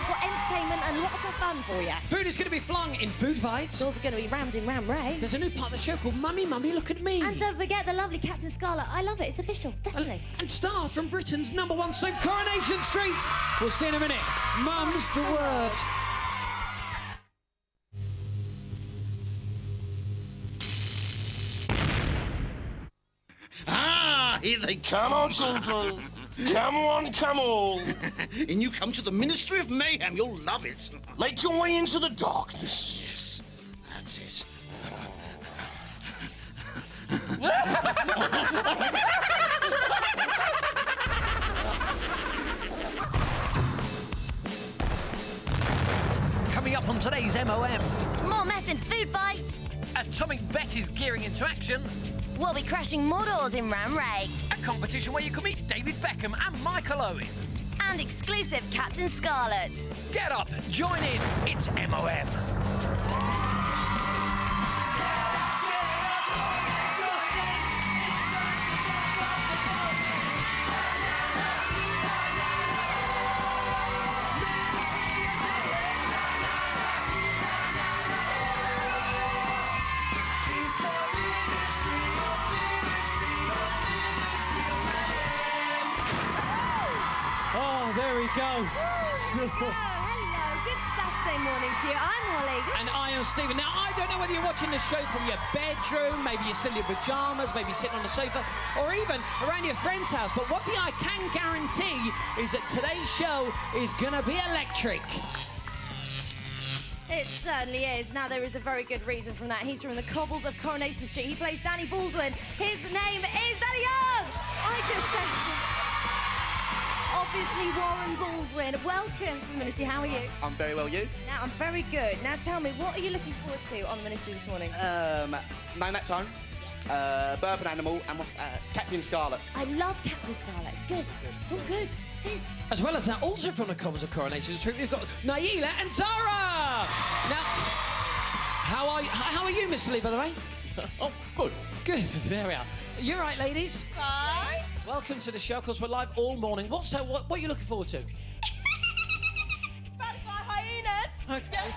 We've got entertainment and lots of fun for you. Food is going to be flung in food fights. Doors are going to be rammed in Ram Ray. There's a new part of the show called Mummy, Mummy, Look at Me. And don't forget the lovely Captain Scarlet. I love it. It's official, definitely. And stars from Britain's #1 soap, Coronation Street. We'll see in a minute. Mum's the word. Ah, here they come on, children. Come on, come on. And you come to the Ministry of Mayhem, you'll love it. Make your way into the darkness. Yes, that's it. Coming up on today's MOM. More mess in food fights. Atomic Bet is gearing into action. We'll be crashing more doors in Ram Ray. A competition where you can meet David Beckham and Michael Owen. And exclusive Captain Scarlet. Get up, join in, it's MOM. There we go. Hello, good Saturday morning to you. I'm Holly. And I am Stephen. Now, I don't know whether you're watching the show from your bedroom, maybe you're still in your pyjamas, maybe you're sitting on the sofa, or even around your friend's house. But one thing I can guarantee is that today's show is going to be electric. It certainly is. Now, there is a very good reason from that. He's from the cobbles of Coronation Street. He plays Danny Baldwin. His name is Danny Young. I just said... Obviously, Warren Baldwin. Welcome to the Ministry. How are you? I'm very well, you? Now, I'm very good. Now, tell me, what are you looking forward to on the Ministry this morning? Man That Time, Bourbon Animal, and Captain Scarlet. I love Captain Scarlet. It's good. It's all good. It is. As well as that, also from the cobbles of Coronation Street, we've got Naila and Zara. Now, how are you, Miss Lee, by the way? Oh, good. Good. There we are. You all right, ladies? Hi. Welcome to the show, because we're live all morning. What are you looking forward to? Butterfly hyenas. Okay.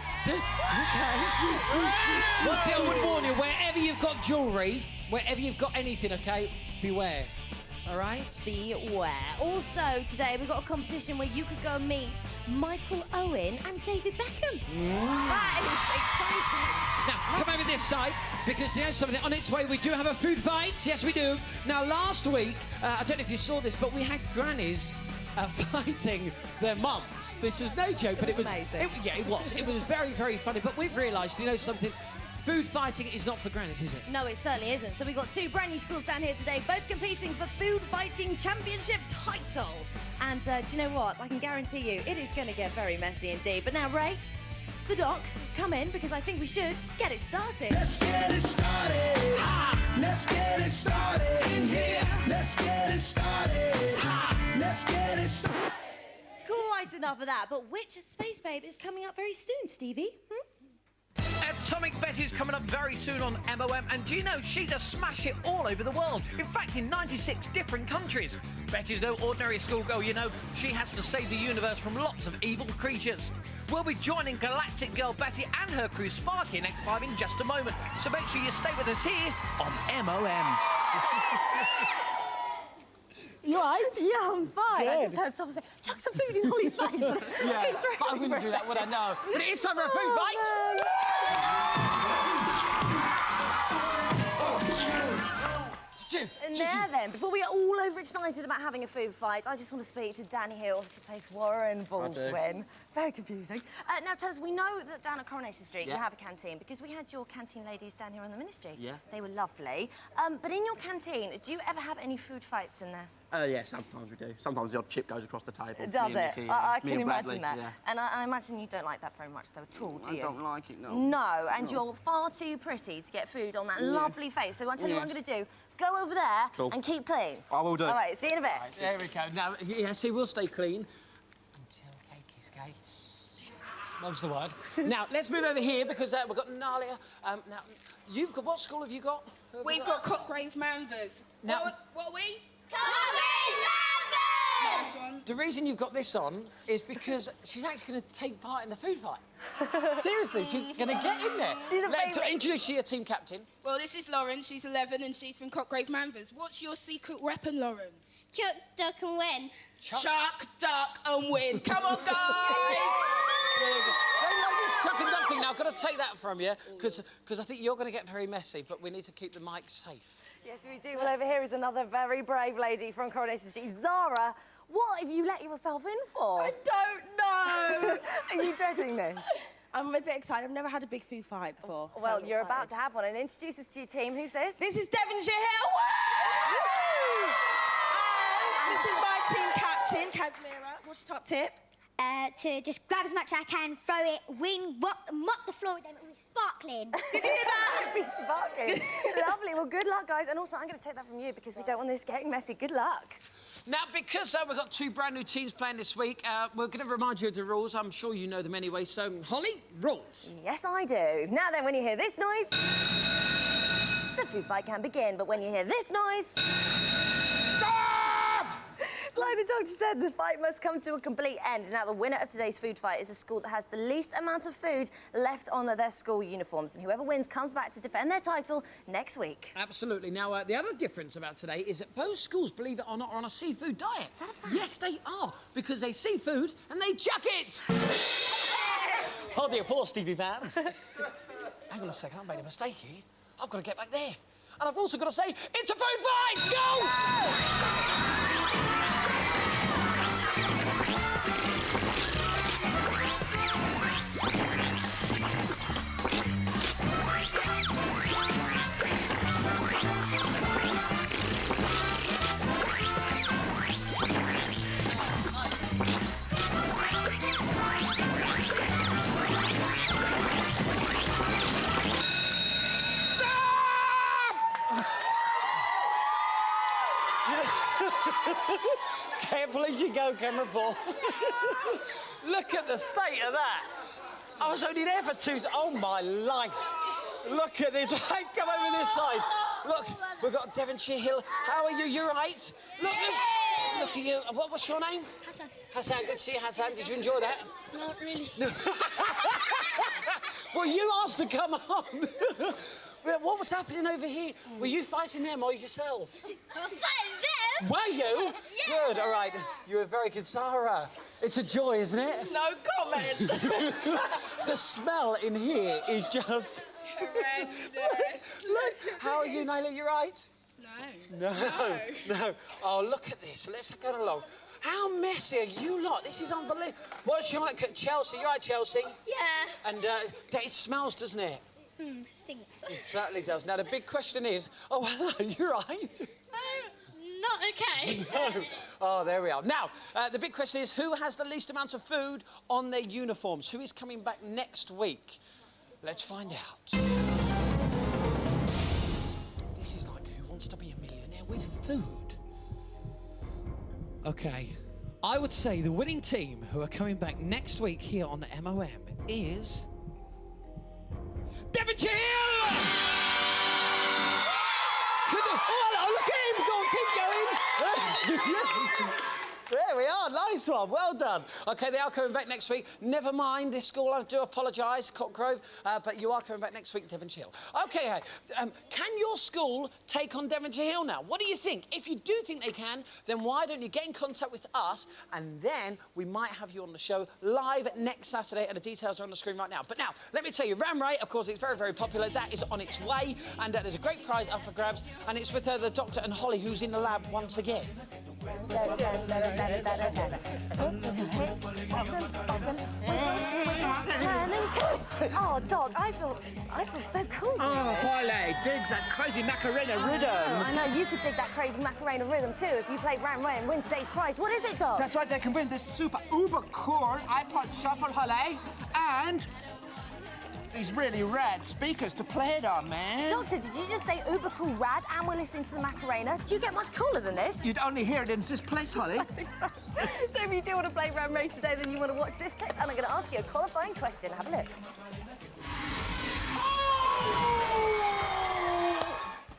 One thing I would warn you, wherever you've got jewellery, wherever you've got anything, okay, beware. All right? Beware. Also, today we've got a competition where you could go and meet Michael Owen and David Beckham. That is exciting. Now, come over this side, because there's something on its way. We do have a food fight. Yes, we do. Now, last week, I don't know if you saw this, but we had grannies fighting their mums. This is no joke, but it was amazing. It was. It was very, very funny. But we've realised, you know something? Food fighting is not for grannies, is it? No, it certainly isn't. So we've got two brand new schools down here today, both competing for Food Fighting Championship title. And do you know what? I can guarantee you, it is going to get very messy indeed. But now, Ray, the doc, come in, because I think we should get it started. Let's get it started. Let's get it started in here. Let's get it started. Let's get it started. Quite enough of that. But which space babe is coming up very soon, Stevie? Atomic Bet is coming up very soon on MOM, and do you know she does smash it all over the world? In fact, in 96 different countries. Bet is no ordinary schoolgirl, you know. She has to save the universe from lots of evil creatures. We'll be joining Galactic Girl Betty and her crew Sparky in X5 in just a moment, so make sure you stay with us here on MOM. You all right? Yeah, I'm fine. I just heard someone say, chuck some food in Holly's face. Yeah, I wouldn't do that, would I? No. But it is time for a food fight. And there then, before we get all overexcited about having a food fight, I just want to speak to Danny here, obviously plays Warren Baldwin. Very confusing. Now tell us, we know that down at Coronation Street you have a canteen, because we had your canteen ladies down here on the Ministry. Yeah. They were lovely. But in your canteen, do you ever have any food fights in there? Yeah, sometimes we do. Sometimes the odd chip goes across the table. Does it? Mickey, I me can and Bradley, imagine that. yeah. And I imagine you don't like that very much, though, at all, do you? I don't like it, no. No, and you're far too pretty to get food on that lovely face. So I'll tell you what I'm going to do. Go over there and keep clean. I will do. All right, see you in a bit. Right, there we go. Now, yes, he will stay clean until cake is cake. Mum's the word. Now, let's move over here, because we've got Nalia. Now, you've got... What school have you got? We've got Cotgrave Manvers. Now, what are we? Cotgrave Manvers! Yes! The reason you've got this on is because she's actually going to take part in the food fight. Seriously, she's going to get in there. Introduce your team captain. Well, this is Lauren. She's 11 and she's from Cockgrave Manvers. What's your secret weapon, Lauren? Chuck, duck and win. Chuck, duck and win. Come on, guys! Don't like this chuck and duck thing. Now, I've got to take that from you because I think you're going to get very messy, but we need to keep the mic safe. Yes, we do. Well, over here is another very brave lady from Coronation Street. Zara, what have you let yourself in for? I don't know. Are you dreading this? I'm a bit excited. I've never had a big food fight before. Well, so you're about to have one. And introduce us to your team. Who's this? This is Devonshire Hill. And this is my team captain, Kazmira. What's your top tip? To just grab as much as I can, throw it, win, mop the floor with them. It was sparkling. Did you hear that? It'd be sparkling. Lovely. Well, good luck, guys. And also, I'm going to take that from you because we don't want this getting messy. Good luck. Now, because we've got two brand new teams playing this week, we're going to remind you of the rules. I'm sure you know them anyway. So, Holly, rules. Yes, I do. Now then, when you hear this noise, the food fight can begin. But when you hear this noise... Stop! Like the doctor said, the fight must come to a complete end. Now, the winner of today's food fight is a school that has the least amount of food left on their school uniforms. And whoever wins comes back to defend their title next week. Absolutely. Now, the other difference about today is that both schools, believe it or not, are on a seafood diet. Is that a fact? Yes, they are, because they see food and they chuck it. Hold the applause, Stevie fans. Hang on a second, I made a mistake here. I've got to get back there. And I've also got to say, it's a food fight! Go! Careful as you go, camera 4. Look at the state of that. I was only there for 2 seconds. Oh, my life. Look at this. Hey, come over this side. Look, we've got Devonshire Hill. How are you? You right? Look at you. What's your name? Hassan. Hassan, good to see you, Hassan. Did you enjoy that? Not really. Well, you asked to come on. What was happening over here? Were you fighting them or yourself? I was fighting them. Were you? Yeah. Good, all right. You were very good, Sarah. It's a joy, isn't it? No comment. The smell in here is just... Horrendous. Look, how are you, Naila? You right? No. No. Oh, look at this. Let's go along. How messy are you lot? This is unbelievable. What's your like Chelsea? You right, Chelsea? Yeah. And it smells, doesn't it? Stinks. It certainly does. Now, the big question is... Oh, hello, you're right. Not okay. No. Oh, there we are. Now, the big question is, who has the least amount of food on their uniforms? Who is coming back next week? Let's find out. This is like Who Wants to Be a Millionaire with food. OK, I would say the winning team who are coming back next week here on the MOM is... Devonshire Hill! Oh, look at him! Go on, keep going. There we are, nice one, well done. OK, they are coming back next week. Never mind this school, I do apologise, Cockgrove, but you are coming back next week, Devonshire Hill. OK, can your school take on Devonshire Hill now? What do you think? If you do think they can, then why don't you get in contact with us, and then we might have you on the show live next Saturday, and the details are on the screen right now. But now, let me tell you, Ram Ray, of course, it's very, very popular. That is on its way, and there's a great prize up for grabs, and it's with the Doctor and Holly, who's in the lab once again. Oh, Doc, I feel so cool. Oh, Holly, digs that crazy Macarena rhythm. I know, you could dig that crazy Macarena rhythm too if you played Ram Ray and win today's prize. What is it, Doc? That's right, they can win this super uber cool iPod Shuffle, Holly, and these really rad speakers to play it on, man. Doctor, did you just say uber cool rad and we're listening to the Macarena? Do you get much cooler than this? You'd only hear it in this place, Holly. I think so. So if you do want to play Ram Ray today, then you want to watch this clip, and I'm going to ask you a qualifying question. Have a look.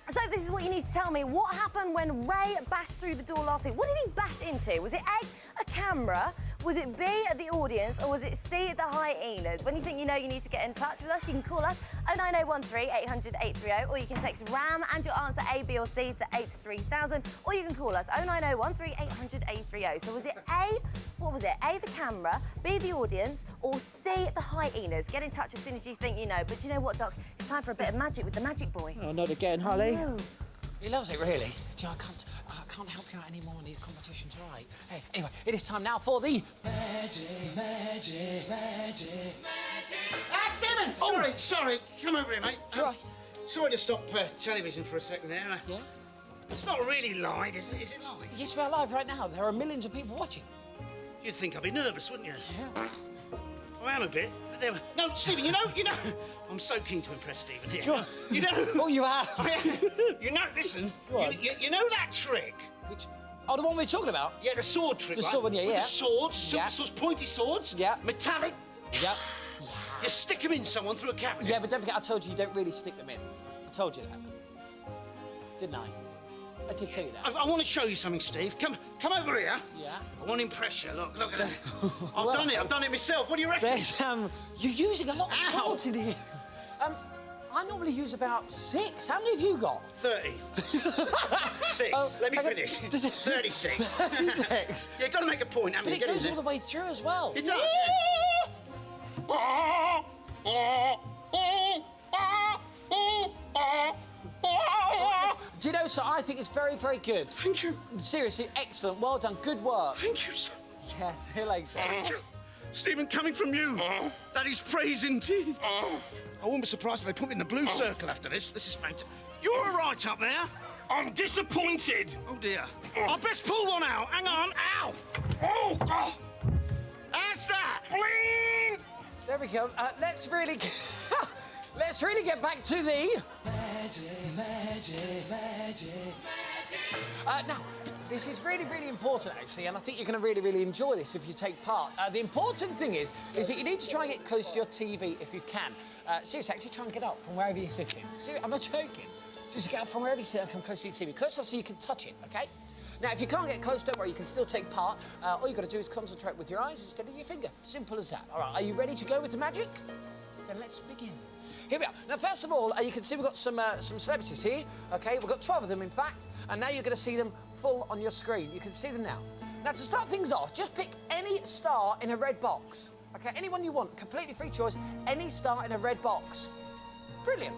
So this is what you need to tell me. What happened when Ray bashed through the door last week? What did he bash into? Was it A, a camera? Was it B, the audience? Or was it C, the hyenas? When you think you know, you need to get in touch with us, you can call us 09013 800 830, or you can text RAM and your answer A, B or C to 83000, or you can call us 09013 800 830. So was it A, what was it? A, the camera, B, the audience, or C, the hyenas? Get in touch as soon as you think you know. But do you know what, Doc? It's time for a bit of magic with the magic boy. Oh, not again, Holly. No. He loves it, really. Do you know, I can't help you out anymore in these competitions, all right? Hey, anyway, it is time now for the... Magic. Ah, Stephen! Sorry. Come over here, mate. Right. Sorry to stop television for a second there. Yeah? It's not really live, is it? Is it live? Yes, we're live right now. There are millions of people watching. You'd think I'd be nervous, wouldn't you? Yeah. I am a bit. But there... No, Stephen, you know... I'm so keen to impress Stephen here. Go on. You know... Oh, you have? You know, listen. Go on. You know that trick? Which... Oh, the one we're talking about? Yeah, the sword trick, The right? sword one, yeah, With yeah. the swords, silver Yeah. swords, pointy swords. Yeah. Metallic. Yep. You stick them in someone through a cabinet. Yeah, but don't forget, I told you don't really stick them in. I told you that. Didn't I? I did tell you that. I want to show you something, Steve. Come over here. Yeah? I want to impress you. Look at that. I've done it myself. What do you reckon? There's, you're using a lot of swords in here. I normally use about 6. How many have you got? 30. 6. Let me finish. 36. 36. Yeah, got to make a point, haven't But you? it goes all the way through as well. It does. Do you know, sir, I think it's very, very good. Thank you. Seriously, excellent. Well done. Good work. Thank you, sir. Yes, see you later. Thank you. Stephen, coming from you, that is praise indeed. I wouldn't be surprised if they put me in the blue circle after this. This is fantastic. You're all right up there? I'm disappointed. Oh, dear. I best pull one out. Hang on. Ow! Oh, God. How's that? Spleen! There we go. Let's really get back to the... Now, this is really, really important, actually, and I think you're going to really, really enjoy this if you take part. The important thing is that you need to try and get close to your TV if you can. Seriously, actually try and get up from wherever you're sitting. Seriously, I'm not joking. Just get up from wherever you sit and come close to your TV. Close enough so you can touch it, OK? Now, if you can't get close, don't worry, you can still take part. All you've got to do is concentrate with your eyes instead of your finger. Simple as that. All right, are you ready to go with the magic? Then let's begin. Here we are. Now, first of all, you can see we've got some celebrities here, OK? We've got 12 of them, in fact, and now you're going to see them full on your screen. You can see them now. Now, to start things off, just pick any star in a red box, OK? Anyone you want, completely free choice, any star in a red box. Brilliant.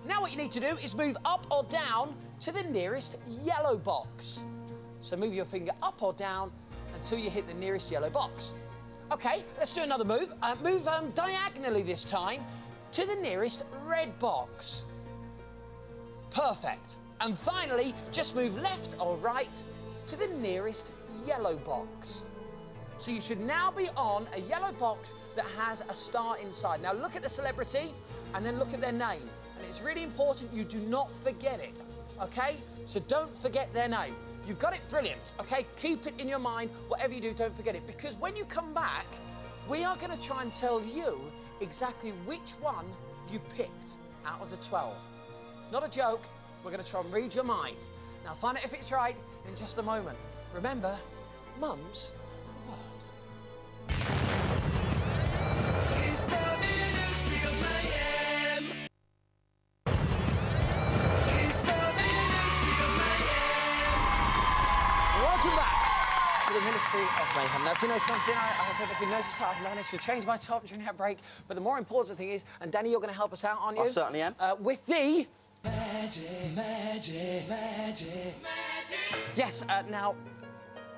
Now what you need to do is move up or down to the nearest yellow box. So move your finger up or down until you hit the nearest yellow box. OK, let's do another move. Move diagonally this time to the nearest red box. Perfect. And finally, just move left or right to the nearest yellow box. So you should now be on a yellow box that has a star inside. Now look at the celebrity and then look at their name. And it's really important you do not forget it, OK? So don't forget their name. You've got it, brilliant, OK? Keep it in your mind. Whatever you do, don't forget it. Because when you come back, we are going to try and tell you exactly which one you picked out of the 12. It's not a joke. We're going to try and read your mind. Now, find out if it's right in just a moment. Remember, mum's the word. It's the Ministry of Mayhem. It's the Ministry of Mayhem. Welcome back to the Ministry of Mayhem. Now, do you know something? I don't know if you noticed how I've managed to change my top during that break, but the more important thing is, and Danny, you're going to help us out, aren't you? I certainly am. With the... Magic. Yes, now,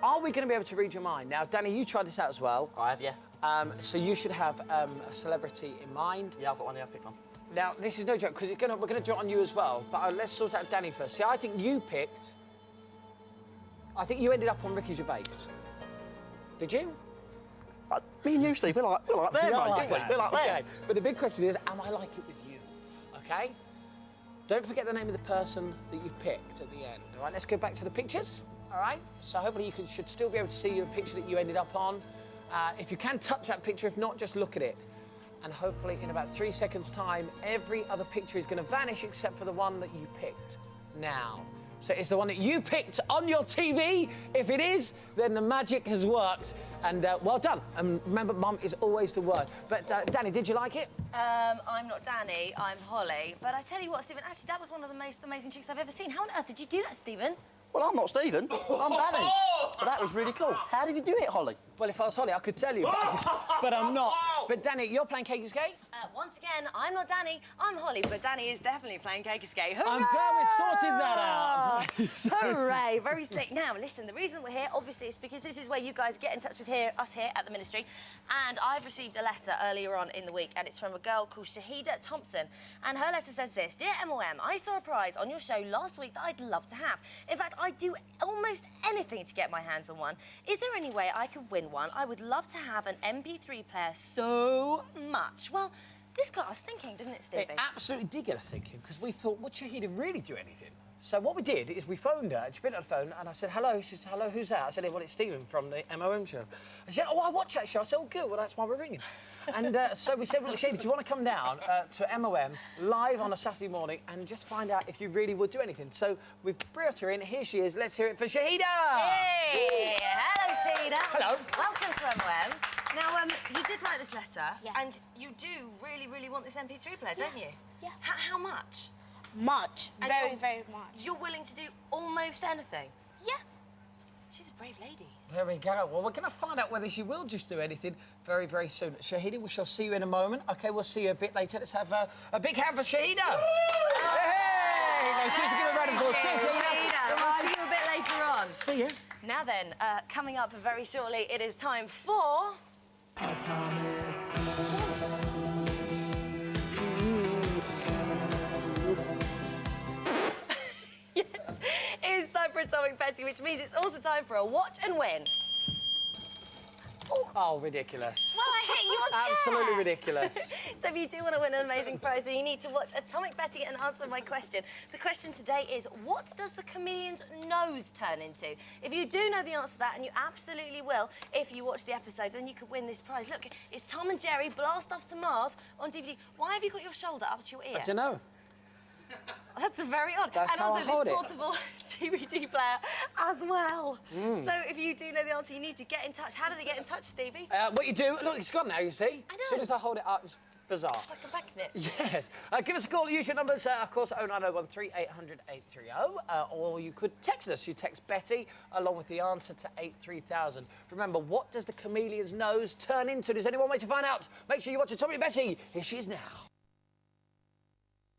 are we going to be able to read your mind? Now, Danny, you tried this out as well. I have, yeah. So you should have a celebrity in mind. Yeah, I've got one here, I've picked one. Now, this is no joke, because we're going to do it on you as well, but let's sort out Danny first. See, I think you ended up on Ricky Gervais. Did you? Me and you, Steve, we're like there, mate. We're like there. Okay. But the big question is, am I like it with you? OK? Don't forget the name of the person that you picked at the end. All right, let's go back to the pictures. All right? So hopefully you should still be able to see your picture that you ended up on. If you can, touch that picture. If not, just look at it. And hopefully in about 3 seconds' time, every other picture is going to vanish except for the one that you picked. now. So it's the one that you picked on your TV. If it is, then the magic has worked. And well done. And remember, Mum is always the word. But Danny, did you like it? I'm not Danny, I'm Holly. But I tell you what, Stephen, actually, that was one of the most amazing tricks I've ever seen. How on earth did you do that, Stephen? Well, I'm not Stephen. I'm Danny. But that was really cool. How did you do it, Holly? Well, if I was Holly, I could tell you, but I'm not. But Danny, you're playing Cake and Skate? Once again, I'm not Danny, I'm Holly, but Danny is definitely playing Cake and Skate. Hooray! I'm glad we sorted that out. Hooray, very slick. Now, listen, the reason we're here, obviously, is because this is where you guys get in touch with us here at the Ministry. And I've received a letter earlier on in the week, and it's from a girl called Shahida Thompson. And her letter says this: Dear MOM, I saw a prize on your show last week that I'd love to have. In fact, I'd do almost anything to get my hands on one. Is there any way I could win one? I would love to have an MP3 player so much. Well, this got us thinking, didn't it, Stevie? It absolutely did get us thinking, because we thought, would Shahida really do anything? So what we did is we phoned her, and she picked up the phone, and I said, hello. She said, hello, who's that? I said, well, it's Stephen from the MOM show. And she said, oh, I watch that show. I said, oh, good, well, that's why we're ringing. And so we said, look, Shahida, do you want to come down to MOM live on a Saturday morning and just find out if you really would do anything? So we've brought her in. Here she is. Let's hear it for Shahida. Hey! Hello, Shahida. Hello. Welcome to MOM. Now, you did write this letter, and you do really, really want this MP3 player, don't you? Yeah. How much? Much. And very, very much. You're willing to do almost anything? Yeah. She's a brave lady. There we go. Well, we're going to find out whether she will just do anything very, very soon. Shahida, we shall see you in a moment. OK, we'll see you a bit later. Let's have a big hand for Shahida. Hey! No, she's give a round of applause. Cheers, Shahida. We'll see you a bit later on. See you. Now then, coming up very shortly, it is time for... Yes, it is time for Atomic Betty, which means it's also time for a watch and win. Oh, ridiculous. Well, I hit your chair. Absolutely ridiculous. So if you do want to win an amazing prize, then you need to watch Atomic Betty and answer my question. The question today is, what does the chameleon's nose turn into? If you do know the answer to that, and you absolutely will if you watch the episode, then you could win this prize. Look, it's Tom and Jerry Blast Off to Mars on DVD. Why have you got your shoulder up to your ear? I don't know. That's very odd. That's and how also I hold this it. portable DVD player as well. So if you do know the answer, you need to get in touch. How do they get in touch, Stevie? What you do... Look, it's gone now, you see. I know. As soon as I hold it up, it's bizarre. It's like a magnet. Yes. Give us a call. Use your numbers, of course, 09013 800 830. Or you could text us. You text Betty along with the answer to 83000. Remember, what does the chameleon's nose turn into? There's only one way to find out. Make sure you watch Atomic Betty. Here she is now.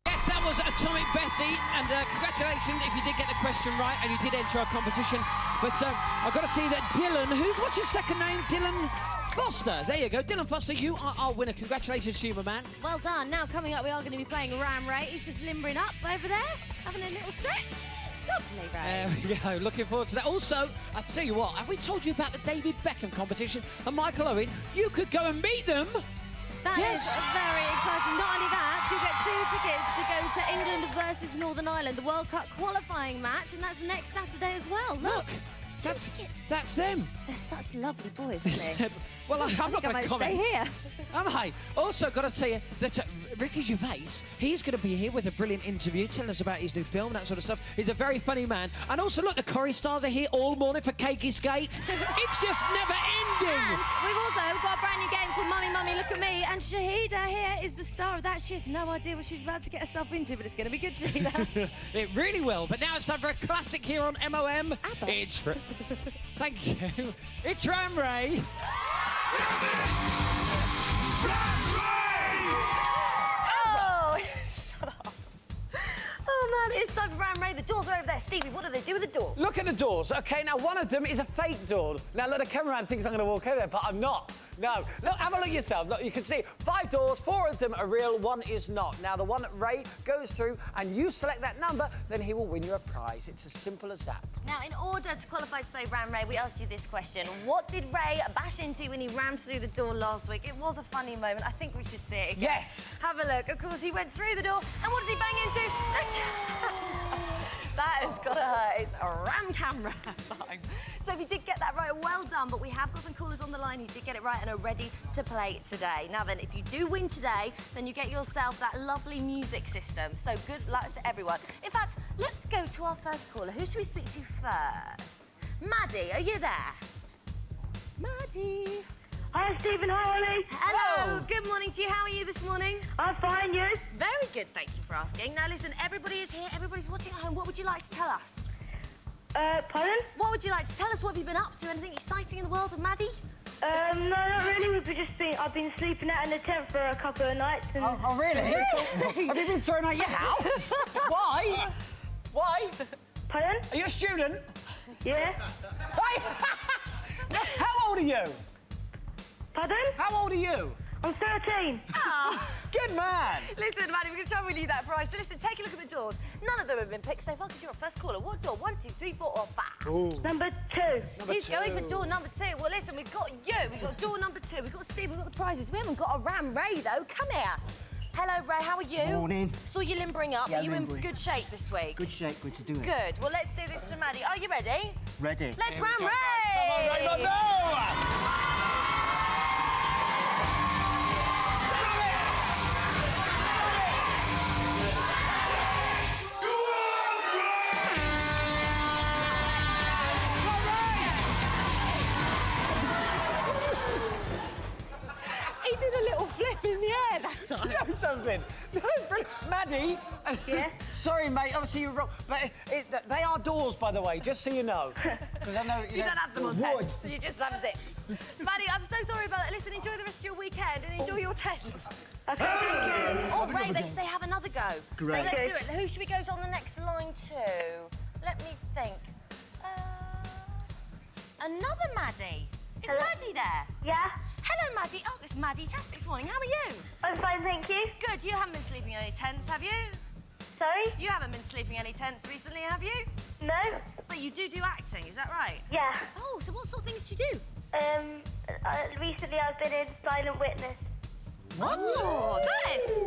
Yes, that was Atomic Betty, and congratulations if you did get the question right and you did enter our competition. But I've got to tell you that Dylan, what's his second name? Dylan Foster. There you go. Dylan Foster, you are our winner. Congratulations to you, my man. Well done. Now, coming up, we are going to be playing Ram Ray. He's just limbering up over there, having a little stretch. Lovely, Ray. Yeah, looking forward to that. Also, I tell you what, have we told you about the David Beckham competition? And Michael Owen, you could go and meet them. That is very exciting. Not only that, you get 2 tickets to go to England versus Northern Ireland, the World Cup qualifying match, and that's next Saturday as well. Look. That's them. They're such lovely boys, aren't they? Well, I'm not going to comment. Stay here. Am I? Also, got to tell you that Ricky Gervais, he's going to be here with a brilliant interview, telling us about his new film, that sort of stuff. He's a very funny man. And also, look, the Corrie stars are here all morning for Cakey Skate. It's just never ending. And we've also got a brand new game called Mummy, Mummy, Look at Me. And Shahida here is the star of that. She has no idea what she's about to get herself into, but it's going to be good, Shahida. It really will. But now it's time for a classic here on MOM. Abba. It's... Thank you. It's Ram Ray. Oh, shut up. Oh, man, it's time for Ram Ray. The doors are over there. Stevie, what do they do with the door? Look at the doors. OK, now, one of them is a fake door. Now, look, the cameraman thinks I'm going to walk over there, but I'm not. No. Look, have a look yourself. Look, you can see 5 doors, 4 of them are real, 1 is not. Now, the one that Ray goes through and you select that number, then he will win you a prize. It's as simple as that. Now, in order to qualify to play Ram Ray, we asked you this question. What did Ray bash into when he rammed through the door last week? It was a funny moment. I think we should see it again. Yes. Have a look. Of course, he went through the door, and what did he bang into? That has got to hurt. It's a Ram camera time. So if you did get that right, well done. But we have got some callers on the line who did get it right and are ready to play today. Now then, if you do win today, then you get yourself that lovely music system. So good luck to everyone. In fact, let's go to our first caller. Who should we speak to first? Maddie, are you there? Maddie. Hi, Stephen. Hi, Ollie. Hello. Good morning to you. How are you this morning? I'm fine, you? Very good, thank you for asking. Now, listen, everybody is here. Everybody's watching at home. What would you like to tell us? Pardon? What would you like to tell us? What have you been up to? Anything exciting in the world of Maddie? No, not really. I've been sleeping out in the tent for a couple of nights. And... Oh, really? Have you been thrown out your house? Why? Why? Pardon? Are you a student? Yeah. How old are you? Pardon? How old are you? I'm 13. Oh. Good man. Listen, Maddie, we're going to try and win you that prize. So listen, take a look at the doors. None of them have been picked so far because you're a first caller. What door? 1, 2, 3, 4 or 5? Ooh. Number 2. He's going for door number 2. Well, listen, we've got you. We've got door number 2. We've got Steve. We've got the prizes. We haven't got a Ram Ray, though. Come here. Hello, Ray. How are you? Morning. Saw you limbering up. Yeah, are you limbering. in good shape this week? Good shape, good to do it. Good. Well, let's do this to Maddie. Are you ready? Ready. Let's Ram Ray! Come on, Raymond, He did a little flip in the air that time. Do you know something? No, brilliant. Maddie. Yeah? Sorry, mate. Obviously, you're wrong. But they are doors, by the way, just so you know. Because I know You don't have them on tents, you just have zips. Maddie, I'm so sorry about that. Listen, enjoy the rest of your weekend and enjoy your tent. Okay, thank you. Oh, Ray, they say have another go. Great. So let's do it. Who should we go to on the next line to? Let me think. Another Maddie. Is Hello? Maddie there? Yeah? Hello, Maddie. Oh, it's Maddie Test this morning. How are you? I'm fine, thank you. Good. You haven't been sleeping in any tents, have you? Sorry? You haven't been sleeping in any tents recently, have you? No? But you do acting, is that right? Yeah. Oh, so what sort of things do you do? Recently I've been in Silent Witness. What? Oh,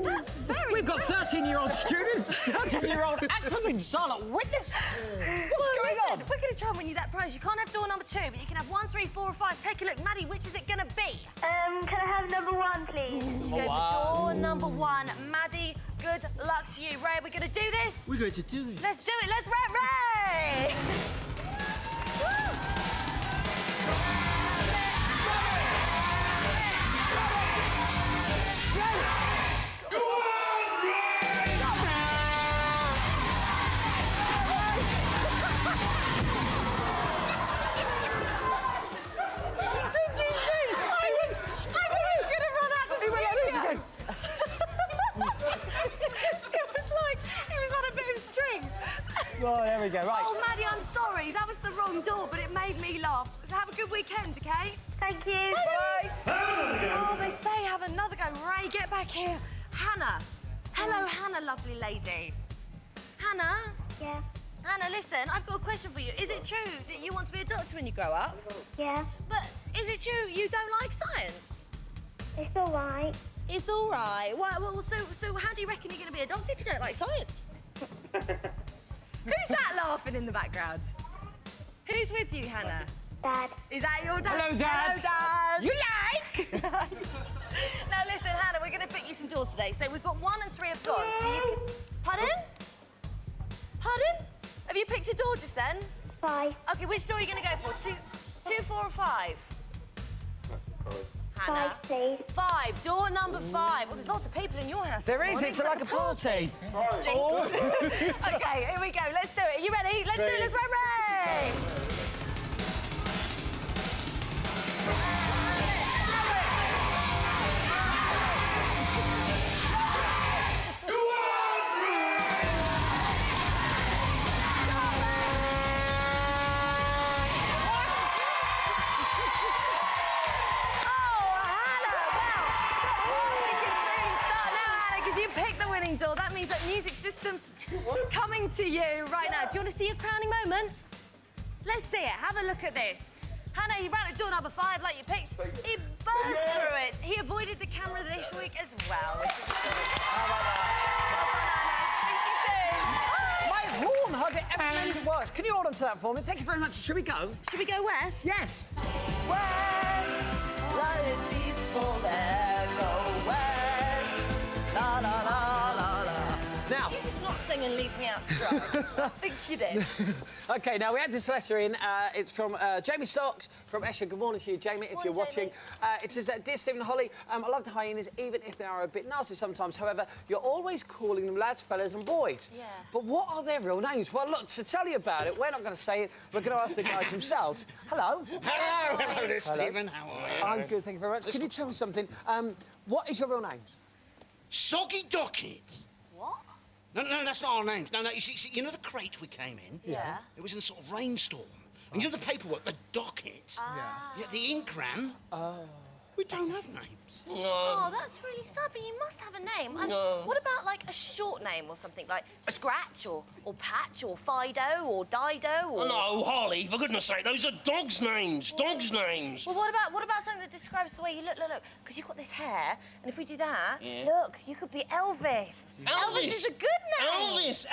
that's very We've got 13-year-old students, 13-year-old actors in Silent Witness. What's going on? We're going to try and win you that prize. You can't have door number 2, but you can have 1, 3, 4 or 5. Take a look. Maddie, which is it going to be? Can I have number 1, please? Just go for door number 1. Maddie, good luck to you. Ray, we're going to do this? We're going to do it. Let's do it. Let's Ram Ray! Oh, there we go, right. Oh, Maddie, I'm sorry. That was the wrong door, but it made me laugh. So have a good weekend, OK? Thank you. Bye. Oh, they say have another go. Ray, get back here. Hannah. Hello, Hannah, lovely lady. Hannah? Yeah. Hannah, listen, I've got a question for you. Is it true that you want to be a doctor when you grow up? Yeah. But is it true you don't like science? It's all right. It's all right. Well, so how do you reckon you're going to be a doctor if you don't like science? Who's that laughing in the background? Who's with you, Hannah? Dad. Is that your dad? Hello, Dad. Hello, Dad. You like? Now, listen, Hannah, we're going to pick you some doors today. So we've got 1 and 3 have gone. So you can... Pardon? Pardon? Have you picked a door just then? 5. OK, which door are you going to go for? 2, 4 or 5? Hannah. 5, please. 5. Door number 5. Well, there's lots of people in your house. There this is. morning. It's like a party. Oh. OK, here we go. Let's do it. Are you ready? Let's do it. Let's Ram Ray! Door. That means that music system's coming to you right now. Do you want to see a crowning moment? Let's see it. Have a look at this. Hannah, he ran at door number 5 like you picked. He burst through it. He avoided the camera this week as well. Which is good. My horn hardly ever made it worse. Can you hold on to that for me? Thank you very much. Should we go? Should we go west? Yes. West, life is peaceful there. Go west. La la la la la. Now, Can you just not sing then leave me out to dry. I think you did. OK, now we had this letter in. It's from Jamie Stocks from Esher. Good morning to you, Jamie, if you're watching. It says, Dear Stephen and Holly, I love the hyenas, even if they are a bit nasty sometimes. However, you're always calling them lads, fellas and boys. Yeah. But what are their real names? Well, look, to tell you about it, we're not going to say it. We're going to ask the guys themselves. Hello. Hello there, Stephen. How are you? I'm good, thank you very much. Can you tell me something? What is your real names? Soggy Docket. What? No, that's not our names. No, you see, you know the crate we came in? Yeah. It was in a sort of rainstorm. And you know the paperwork, the docket? Yeah, the ink ran. We don't have names. Oh, that's really sad, but you must have a name. What about, like, a short name or something, like Scratch or Patch or Fido or Dido or... No, Holly, for goodness sake, those are dogs' names. Dogs' names. Well, what about something that describes the way you look? Look, because you've got this hair, and if we do that, look, you could be Elvis. Elvis is a good name. Elvis.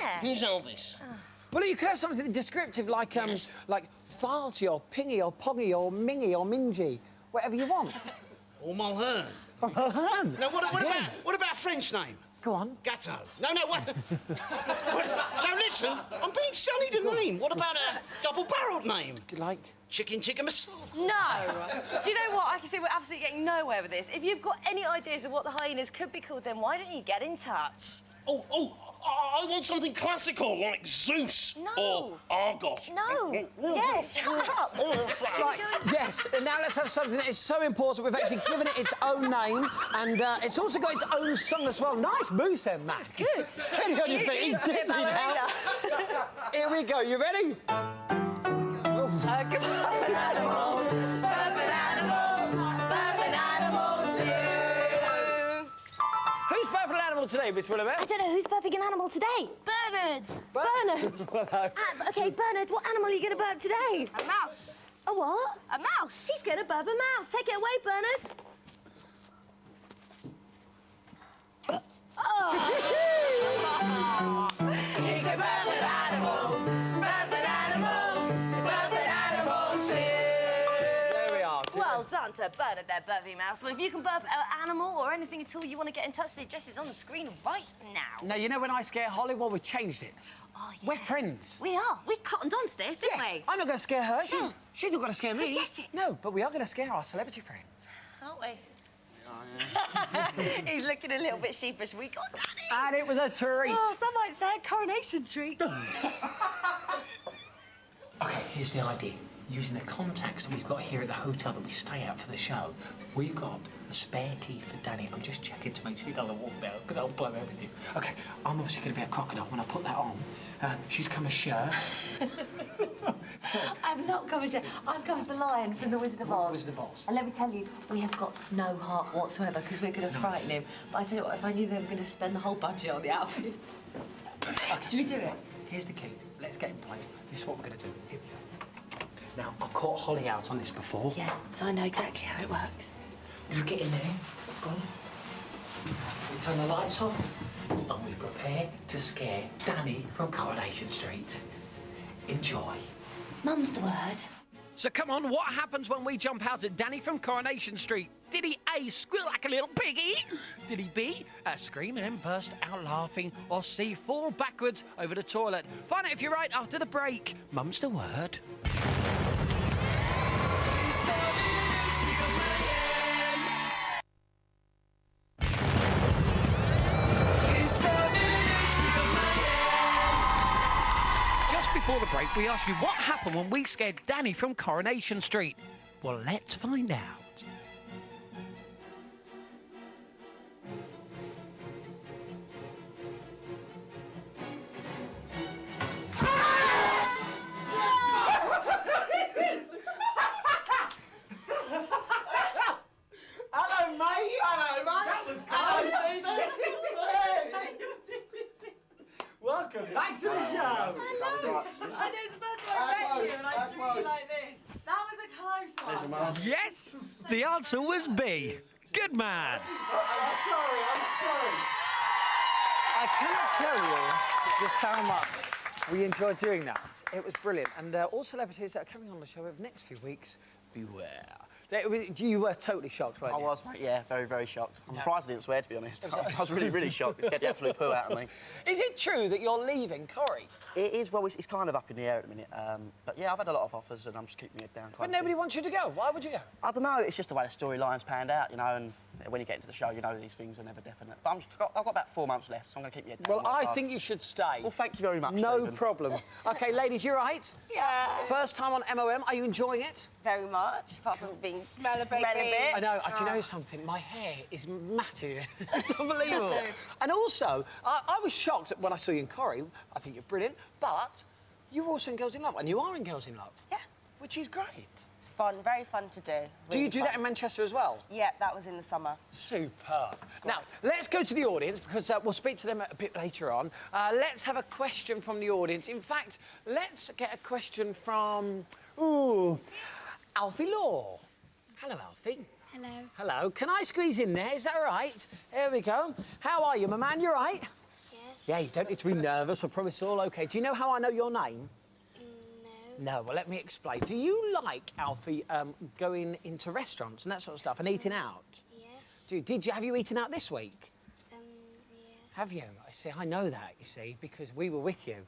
Yeah. Who's Elvis? Well, you could have something descriptive like, like Farty or Pingy or Poggy or Mingy or Mingy. Whatever you want. Or Mulhern. Mulhern? No, what about a French name? Go on. Gatto. No, what? No, listen, I'm being silly to name. What about a double-barreled name? Like? Chicken tikka masala. No. Do you know what? I can see we're absolutely getting nowhere with this. If you've got any ideas of what the hyenas could be called, then why don't you get in touch? I want something classical, like Zeus or Argos. No. Yes, shut up. Right, yes, and now let's have something that is so important. We've actually given it its own name, and it's also got its own song as well. Nice moves there, Matt. That's good. Steady on your feet. He's dizzy now. Here we go. You ready? Who's burping an animal today, Miss Willamette? I don't know. Who's burping an animal today? Bernard. Bernard. OK, Bernard, what animal are you going to burp today? A mouse. A what? A mouse. He's going to burp a mouse. Take it away, Bernard. Oh. He can burp an animal. Burp an animal. Burp an animal too. There we are. Well done to Bernard there, Burpy Mouse. Well, if you can burp an animal or anything at all you want to get in touch, the address is on the screen right now. Now, you know when I scare Holly? Well, we've changed it. Oh, yeah. We're friends. We are. We cottoned on to this, didn't we? I'm not going to scare her. She's not going to scare me. Forget it. No, but we are going to scare our celebrity friends. Aren't we? He's looking a little bit sheepish. We got Danny. And it was a treat. Oh, some might say a coronation treat. OK, here's the idea. Using the contacts that we've got here at the hotel that we stay at for the show, we've got a spare key for Danny. I'm just checking to make sure he doesn't walk down, because I'll blow everything. OK, I'm obviously going to be a crocodile. When I put that on, she's come as Cher. I've not come as Cher. I've come as the lion from The Wizard of Oz. Wizard of Oz. And let me tell you, we have got no heart whatsoever, because we're going to frighten him. But I tell you what, if I knew they were going to spend the whole budget on the outfits. Should we do it? Here's the key. Let's get in place. This is what we're going to do. Here we go. Now, I've caught Holly out on this before. Yeah, so I know exactly how it works. You get in there. Go on. We turn the lights off, and we prepare to scare Danny from Coronation Street. Enjoy. Mum's the word. So come on, what happens when we jump out at Danny from Coronation Street? Did he A, squeal like a little piggy? Did he B, scream and then burst out laughing? Or C, fall backwards over the toilet? Find out if you're right after the break. Mum's the word. Just before the break, we asked you what happened when we scared Danny from Coronation Street. Well, let's find out. Hello, mate. Hello, mate. Hello, Stephen. Welcome back to the show. I know it's the first time I met you and I treat you like this. That was a close one. Yes, the answer was B. Good man. I'm sorry. I cannot tell you just how much we enjoyed doing that. It was brilliant. And all celebrities that are coming on the show over the next few weeks, beware. You were totally shocked, weren't you? I was, mate, yeah, very, very shocked. I'm surprised I didn't swear, to be honest. I was really, really shocked. It scared the absolute poo out of me. Is it true that you're leaving Corrie? It is, well, it's kind of up in the air at the minute. But yeah, I've had a lot of offers and I'm just keeping my head down. But nobody wants you to go. Why would you go? I don't know, it's just the way the storyline's panned out, you know, and when you get into the show, you know these things are never definite. But I've got about 4 months left, so I'm going to keep my head down. Well, I think you should stay. Well, thank you very much, No Stephen. problem. OK, ladies, you're right. Yeah. First time on MOM. Are you enjoying it? Very much. Apart from being Smell a bit. I know. Do you know something? My hair is matted. It's unbelievable. And also, I was shocked when I saw you in Corrie. I think you're brilliant. But you were also in Girls in Love, and you are in Girls in Love. Yeah. Which is great. It's fun, very fun to do. Do you do that in Manchester as well? Yeah, that was in the summer. Superb. Now, let's go to the audience, because we'll speak to them a bit later on. Let's have a question from the audience. In fact, let's get a question from... Ooh, Alfie Law. Hello, Alfie. Hello. Hello. Can I squeeze in there? Is that all right? There we go. How are you, my man? You all right? Yes. Yeah, you don't need to be nervous. I promise it's all OK. Do you know how I know your name? No, well, let me explain. Do you like, Alfie, going into restaurants and that sort of stuff and eating out? Yes. Have you eaten out this week? Yeah. Have you? I see, I know that, you see, because we were with you.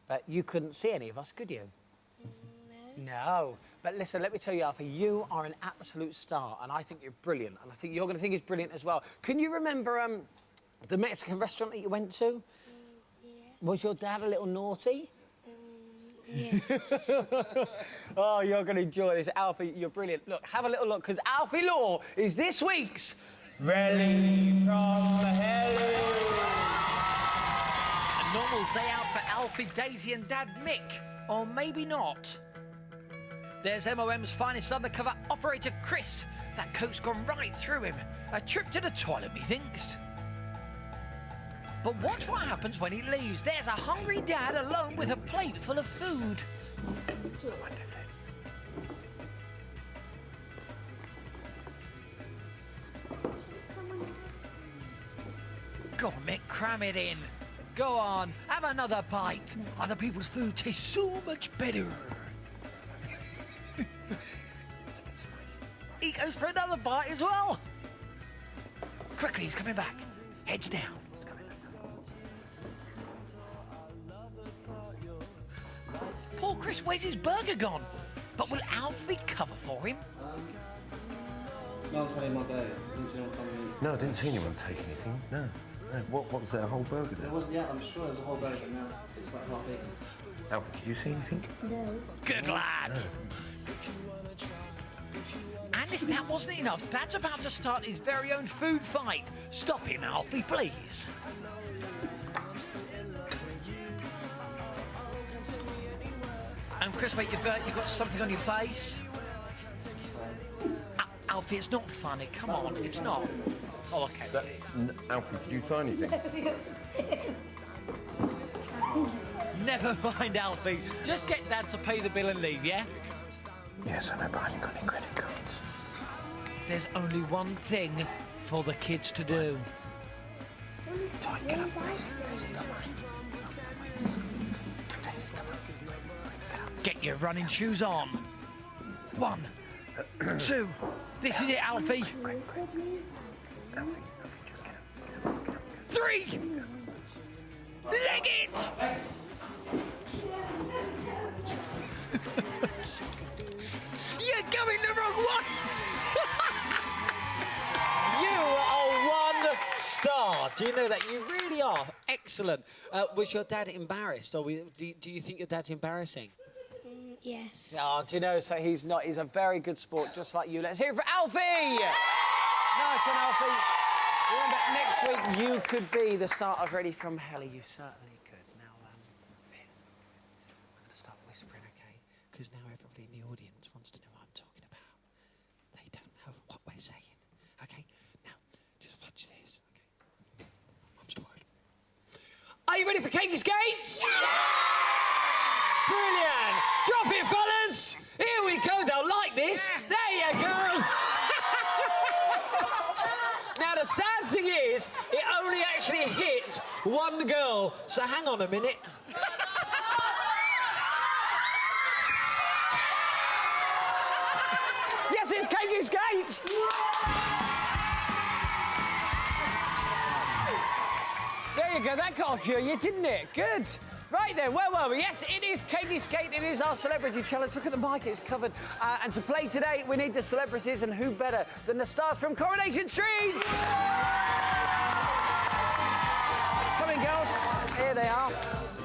But you couldn't see any of us, could you? No. But listen, let me tell you, Alfie, you are an absolute star, and I think you're brilliant, and I think you're going to think he's brilliant as well. Can you remember the Mexican restaurant that you went to? Yeah. Was your dad a little naughty? Yeah. Oh, you're going to enjoy this. Alfie, you're brilliant. Look, have a little look, because Alfie Law is this week's Rally from Hell. A normal day out for Alfie, Daisy and Dad Mick. Or maybe not. There's MOM's finest undercover operator, Chris. That coat's gone right through him. A trip to the toilet, methinks. But watch what happens when he leaves. There's a hungry dad alone with a plate full of food. Go on, Mick, cram it in. Go on, have another bite. Other people's food tastes so much better. He goes for another bite as well. Quickly, he's coming back. Heads down. Poor Chris, where's his burger gone? But will Alfie cover for him? No, it's only my day. No, I didn't see anyone take anything. No. What was there, a whole burger there? There was, yeah, I'm sure there was a whole burger now. It's like half eaten. Alfie, did you see anything? No. Good lad. No. And if that wasn't enough, Dad's about to start his very own food fight. Stop him, Alfie, please. And Chris, mate, you've got something on your face. Alfie, it's not funny. Come on, it's not. Oh, okay. Alfie, did you sign anything? Never mind, Alfie. Just get Dad to pay the bill and leave, yeah? Yes, I know, but I haven't got any credit cards. There's only one thing for the kids to do. Ty, get up, Daisy. Daisy, come on. Daisy, come on. Get your running shoes on. 1, 2. This is it, Alfie. 3. Leg it! You're going the wrong way! You are one star. Do you know that? You really are. Excellent. Was your dad embarrassed, or do you think your dad's embarrassing? Yes. Oh, do you know, so he's not. He's a very good sport, just like you. Let's hear it for Alfie! Nice one, Alfie. Remember, next week you could be the star of Ready from Hell. You certainly could. Now, I'm going to start whispering, OK? Because now everybody in the audience wants to know what I'm talking about. They don't know what we're saying. OK? Now, just watch this, OK? I'm just worried. Are you ready for Cakey Skates? Yeah! Brilliant! Drop it, fellas! Here we go, they'll like this. There you go! Now, the sad thing is, it only actually hit one girl, so hang on a minute. Yes, it's Cakey Skate! There you go, that got a few of you, didn't it? Good. Right then, where were we? Yes, it is Cakey Skate, it is our celebrity challenge. Look at the mic, it's covered. And to play today, we need the celebrities, and who better than the stars from Coronation Street? Come in, girls. Here they are.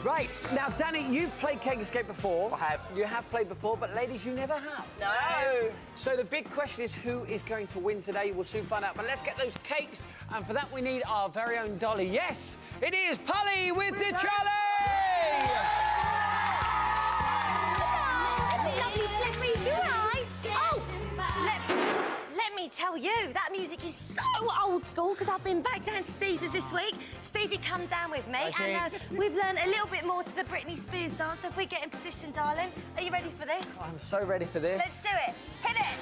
Right, now, Danny, you've played Cakey Skate before. I have. You have played before, but ladies, you never have. No. So the big question is who is going to win today? We'll soon find out. But let's get those cakes, and for that we need our very own Dolly. Yes, it is Polly with the trolley! Lovely celebrities, you right? Oh, let me tell you, that music is so old school because I've been back down to Caesars this week. Stevie, come down with me, and we've learned a little bit more to the Britney Spears dance. So if we get in position, darling, are you ready for this? I'm so ready for this. Let's do it. Hit it.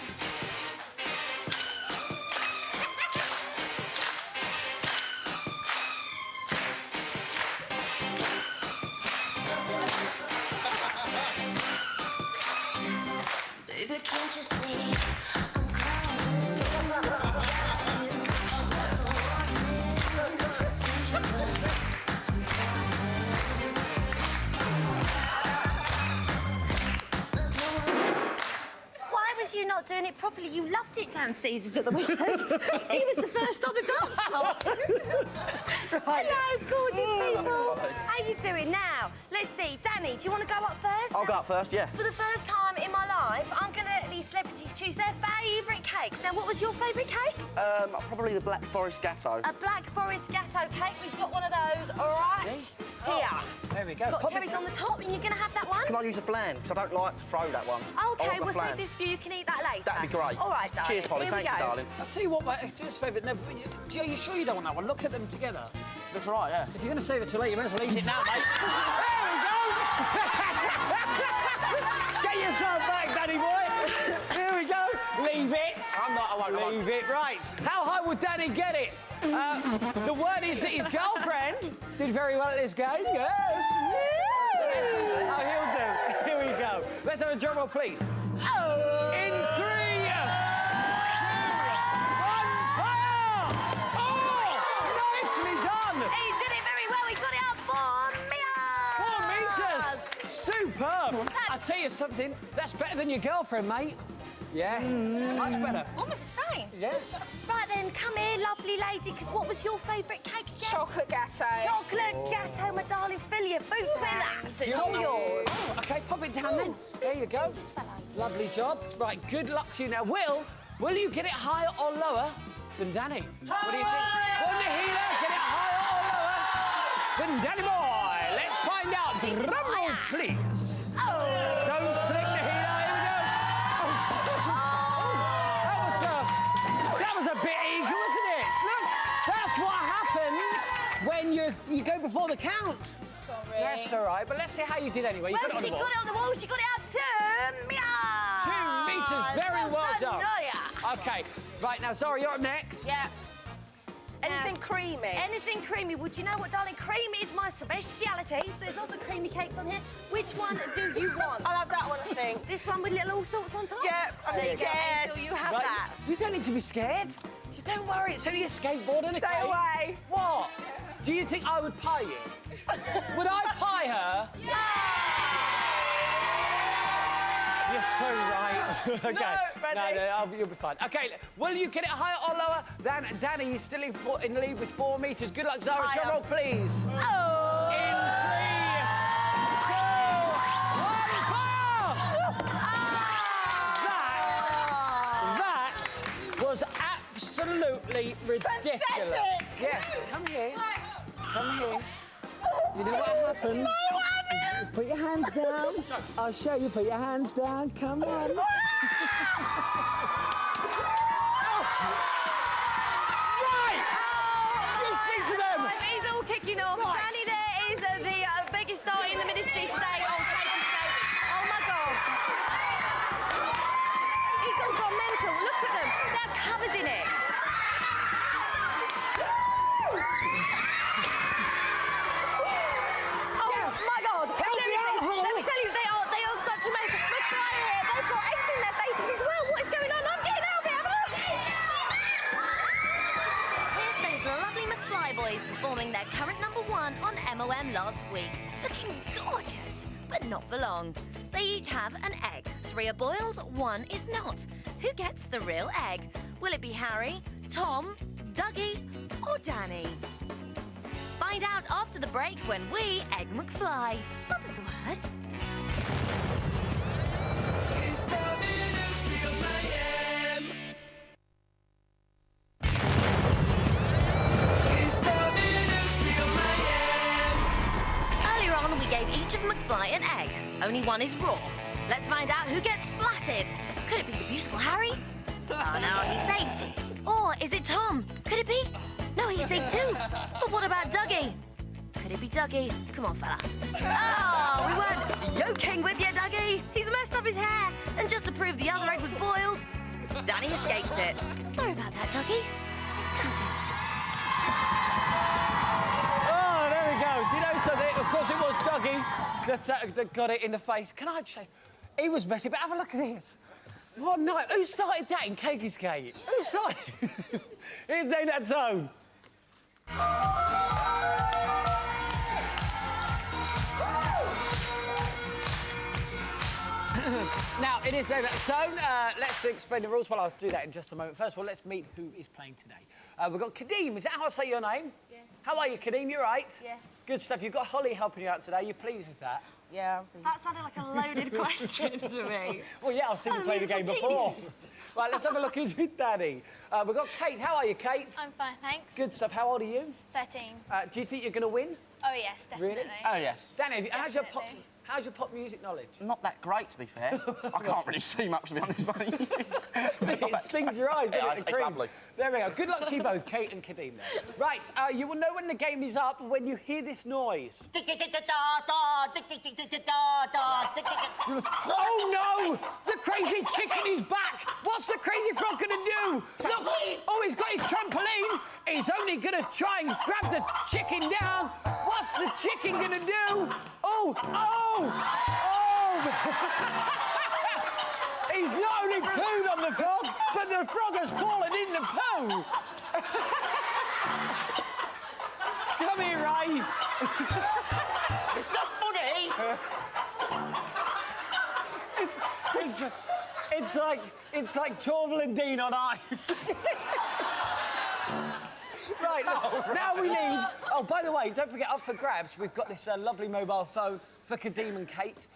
Baby, can't you see I'm calling? Why was you not doing it properly? You loved it down Caesars at the weekend. He was the first on the dance floor. Hello, gorgeous people. How you doing now? Let's see. Danny, do you want to go up first? I'll go up first, yeah. For the first time in my life, I'm going to let these celebrities choose their favourite cakes. Now, what was your favourite cake? Probably the Black Forest Gatto. A Black Forest Gatto cake. We've got one of those right here. There we go. It's got cherries on the top, and you're going to have that one? Can I use a flan? Because I don't like to throw that one. OK, we'll save this for you. You can eat that later. That'd be great. All right, darling. Cheers, Polly. Here Thank you, darling. I'll tell you what, mate, do us a favour. No, are you sure you don't want that one? Look at them together. Looks all right, yeah. If you're going to save it till later, you might as well eat it now, mate. There we go! Get yourself back, Danny boy. Here we go. Leave it. I won't. Leave it. Right. How high would Danny get it? The word is that his girlfriend did very well at this game. Yes. How he'll do. Here we go. Let's have a drum roll, please. In 3, 2, 1, fire! Oh! Nicely done! He did it very well. He got it up 4 meters. 4 meters! Superb! I'll tell you something, that's better than your girlfriend, mate. Yes, much better. Almost the same. Yes. Right then, come here, lovely lady, because what was your favourite cake again? Chocolate gatto. Chocolate gatto, my darling. Fill your boots with that. It's all yours. Oh, OK, pop it down then. There you go. Lovely job. Right, good luck to you now. Will you get it higher or lower than Danny? What do you think? Will Nahila get it higher or lower than Danny boy? Let's find out. Drum roll, please. Don't slip, Nahila. Here we go. That was a bit eager, wasn't it? Look, that's what happens when you go before the count. Sorry. That's all right, but let's see how you did anyway. You Well, got it on she the got wall. it on the wall. She got it up 2 meters. 2 meters, very well done. Zara. OK, right, now, Zara, you're up next. Yeah. Anything creamy. Anything creamy. Well, do you know what, darling? Creamy is my speciality. So there's lots of creamy cakes on here. Which one do you want? I'll have that one, I think. This one with little all sorts on top? Yeah, I'm There you go, scared. Angel, you have Right, that. you don't need to be scared. You don't worry, it's only a skateboard and a Stay cake. away. What? Do you think I would pie you? Would I pie her? You're so right. OK. ready? You'll be fine. OK, will you get it higher or lower than Danny? He's still in the lead with 4 meters. Good luck, Zara. Higher. Drum roll, please. Oh! In 3, 2, 1, fire! That was absolutely ridiculous. Pathetic. Yes, come here. Come here. You know what happens? Put your hands down. I'll show you. Put your hands down. Come on. Right! You speak to them. He's all kicking off. Right. Danny there is the biggest star in the ministry today on Cakey Skate. Oh, my God. He's all gone mental. Look at them. They're covered in it. Oh, my God. Seriously, let me tell you, they are such amazing. Look right here. They've got eggs in their faces as well. What is going on? I'm MOM last week, looking gorgeous, but not for long. They each have an egg. 3 are boiled, 1 is not. Who gets the real egg? Will it be Harry, Tom, Dougie, or Danny? Find out after the break when we Egg McFly. What was the word? It's the Ministry of Mayhem. It's the Ministry of Mayhem. Earlier on, we gave each of McFly an egg. Only 1 is raw. Let's find out who gets splatted. Could it be the beautiful Harry? Oh, no, he's safe. Or is it Tom? Could it be? No, he's safe too. But what about Dougie? Could it be Dougie? Come on, fella. Oh, we weren't yoking with you, Dougie. He's messed up his hair. And just to prove the other egg was boiled, Danny escaped it. Sorry about that, Dougie. Got it. Oh, there we go. Do you know something? Of course, it was Dougie that got it in the face. Can I just say, he was messy, but have a look at this. What night? Who started that in Cakey's Gate? Who started? Here's Name That Tone. Now, it is Name That Tone. Let's explain the rules. Well, I'll do that in just a moment. First of all, let's meet who is playing today. We've got Kadeem. Is that how I say your name? Yeah. How are you, Kadeem? You right? Yeah. Good stuff. You've got Holly helping you out today. You pleased with that? Yeah. That sounded like a loaded question to me. Well, yeah, I've seen you play the game before. Right, let's have a look who's with Daddy. We've got Kate. How are you, Kate? I'm fine, thanks. Good stuff. How old are you? 13. Do you think you're going to win? Oh, yes, definitely. Really? Oh, yes. Danny, how's your pop music knowledge? Not that great, to be fair. I can't really see much, to be honest, mate. It stings your eyes, doesn't it? It's The cream. lovely. There we go. Good luck to you both, Kate and Kadeem. There. Right, you will know when the game is up when you hear this noise. Oh, no! The crazy chicken is back! What's the crazy frog going to do? Look! Oh, he's got his trampoline! He's only going to try and grab the chicken down. What's the chicken going to do? Oh! Oh! Oh! He's not only pooed on the frog, but the frog has fallen in the poo. Come here, Ray. It's not funny. It's like Torval and Dean on ice. Right, now we need... Oh, by the way, don't forget, up for grabs, we've got this lovely mobile phone for Kadeem and Kate.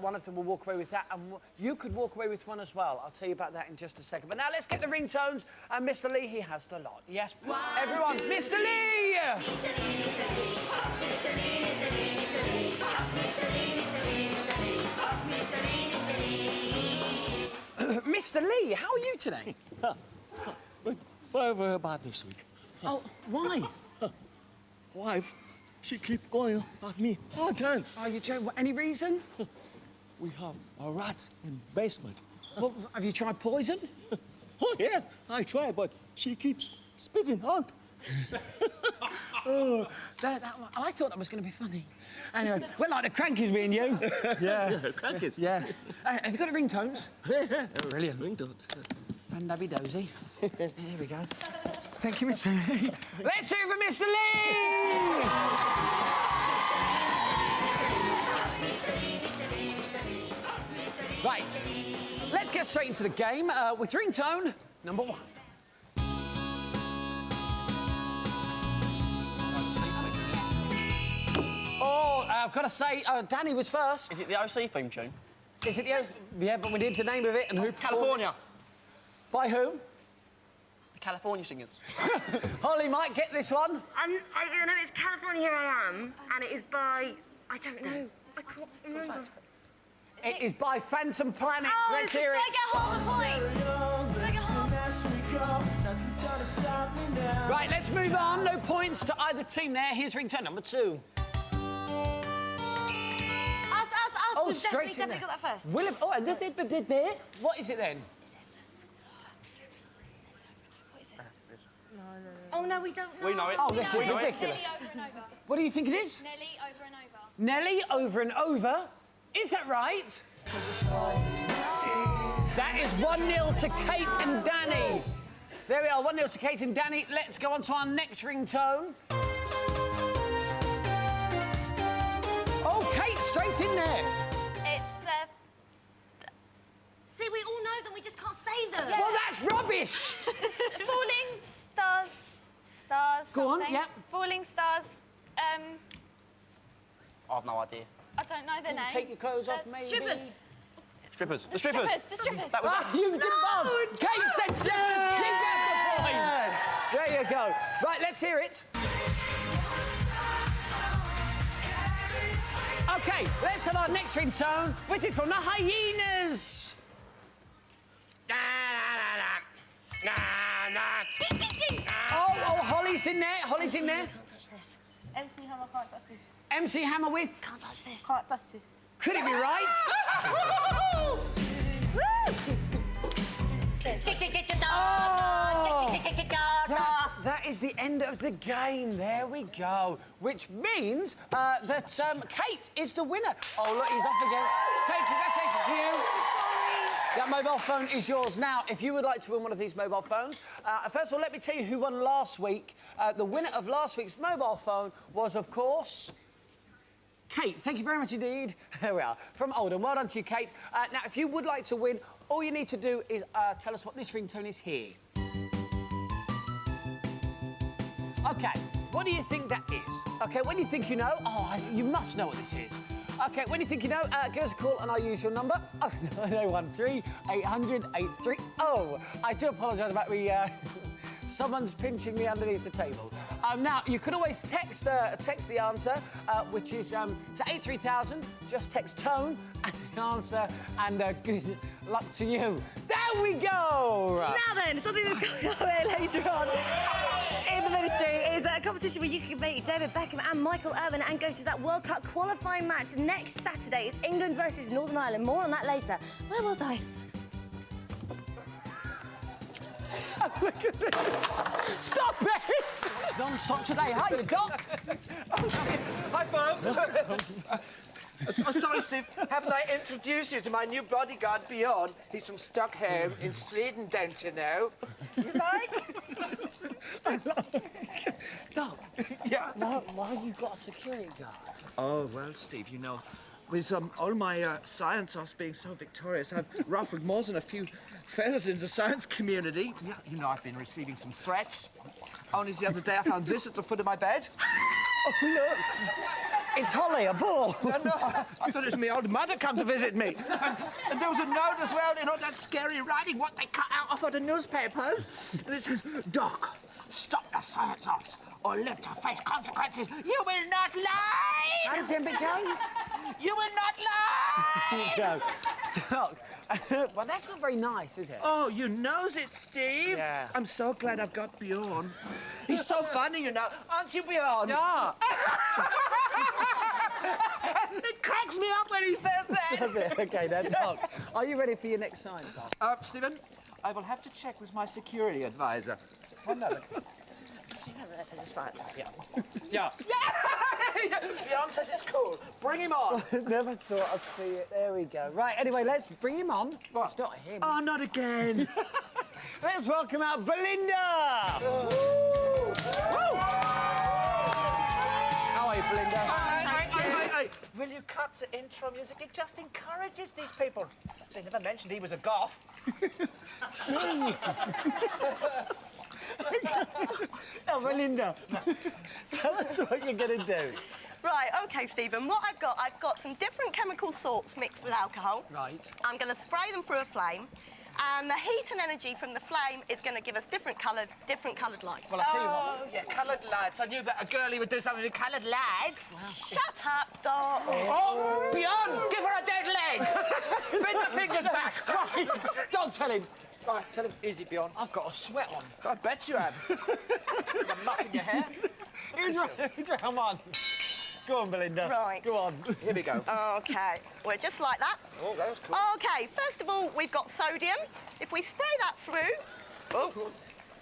One of them will walk away with that, and you could walk away with one as well. I'll tell you about that in just a second. But now let's get the ringtones, and Mr. Lee, he has the lot. Yes, everyone, Mr. Lee! Mr. Lee, how are you today? Very, very bad this week. Oh, why? Wife, she keep going at me all the time. Are you joking? Any reason? We have a rat in basement. Well, have you tried poison? Oh, yeah, I try, but she keeps spitting out. Oh, I thought that was going to be funny. Anyway, we're like the Crankies, me and you. Yeah. Crankies? Yeah. Have you got the ringtones? Yeah, brilliant ringtones. Fandaby dozy. Here we go. Thank you, Mr. Lee. Let's hear it for Mr. Lee! Right, let's get straight into the game with ringtone number 1. Oh, I've got to say, Danny was first. Is it the OC theme tune? Is it the Yeah, but we need the name of it and who... California. By whom? The California Singers. Holly might get this one. I know it's California Here I Am, and it is by... I don't know. I can't remember. It is by Phantom Planets. Oh, Let's hear it. Do I get half a point? Do I get half? Right, let's move on. No points to either team there. Here's ringtone number 2. Us. Oh, We've straight in definitely there. got that first. What is it then? What is it? No. Oh, no, we don't know. We know it. Oh, this is ridiculous. Nelly over and over. What do you think it is? Nelly over and over. Nelly over and over. Is that right? That is 1-0 to Kate and Danny. There we are, 1-0 to Kate and Danny. Let's go on to our next ringtone. straight in there. It's the... See, we all know them, we just can't say them. Well, that's rubbish. Falling stars... Stars, Go on, something. yep. Falling stars... I've no idea. I don't know the name. Take your clothes off, maybe. Strippers. Strippers. The strippers. The strippers. That was You did buzz. Kate said strippers. She gets the point. There you go. Right, let's hear it. OK, let's have our next ringtone, which is from the Hyenas. Oh, Holly's in there. Holly's in there. Can't touch this. MC Hammer can't touch this. MC Hammer with. Can't touch this. Can't touch this. Could it be right? That is the end of the game. There we go. Which means that Kate is the winner. Oh, look, he's off again. Kate, congratulations to you. That mobile phone is yours. Now, if you would like to win one of these mobile phones, first of all, let me tell you who won last week. The winner of last week's mobile phone was, of course... Kate, thank you very much indeed. There we are, from Oldham. Well done to you, Kate. Now, if you would like to win, all you need to do is tell us what this ringtone is here. OK, what do you think that is? OK, when you think you know, you must know what this is. OK, when you think you know, give us a call and I'll use your number. 013 800 830. Oh, I do apologise about me... Someone's pinching me underneath the table. Now, you can always text the answer, which is to 83000. Just text tone and the answer, and good luck to you. There we go! Now then, something that's coming our way later on in the Ministry is a competition where you can beat David Beckham and Michael Irvin and go to that World Cup qualifying match next Saturday. It's England versus Northern Ireland. More on that later. Where was I? Look at this! Stop it! It's non-stop today. Hi, Doc. Hi, folks. Oh, sorry, Steve. Haven't I introduced you to my new bodyguard, Bjorn? He's from Stockholm in Sweden, don't you know? You like? Doc. Yeah? Why you got a security guard? Oh, well, Steve, you know, with all my science us being so victorious, I've ruffled more than a few feathers in the science community. Yeah, you know, I've been receiving some threats. Only the other day I found this at the foot of my bed. Oh, look. It's Holly, a ball. No, I thought it was my old mother come to visit me. And there was a note as well, you know, that scary writing, what they cut out off of the newspapers. And it says, Doc, stop the science ops or live to face consequences. You will not lie! How does it begin? You will not lie! Doc, well, that's not very nice, is it? Oh, you knows it, Steve. Yeah. I'm so glad I've got Bjorn. He's so funny, you know. Aren't you, Bjorn? Yeah. It cracks me up when he says that. OK, then, Doc, are you ready for your next science off? Stephen, I will have to check with my security advisor. One moment. Yeah. Bjorn says it's cool. Bring him on. Never thought I'd see it. There we go. Right, anyway, let's bring him on. What? It's not him. Oh, not again. Let's welcome out Belinda. Woo! How are you, Belinda? Hey, will you cut the intro music? It just encourages these people. So he never mentioned he was a goth. Now, Belinda, tell us what you're going to do. Right, OK, Stephen, what I've got some different chemical salts mixed with alcohol. Right. I'm going to spray them through a flame, and the heat and energy from the flame is going to give us different colours, different coloured lights. Well, I'll tell you what. Oh, yeah, coloured lights. I knew that a girlie would do something with coloured lights. Wow. Shut up, Doc. Oh, Bjorn, give her a dead leg. Bend the fingers back. Right. Don't tell him. All right, tell him. Easy, Bjorn. I've got a sweat on. I bet you have. With a muff in your hair. Come on. Go on, Belinda. Right. Go on. Here we go. OK, we're just like that. Oh, that was cool. OK, first of all, we've got sodium. If we spray that through... Oh,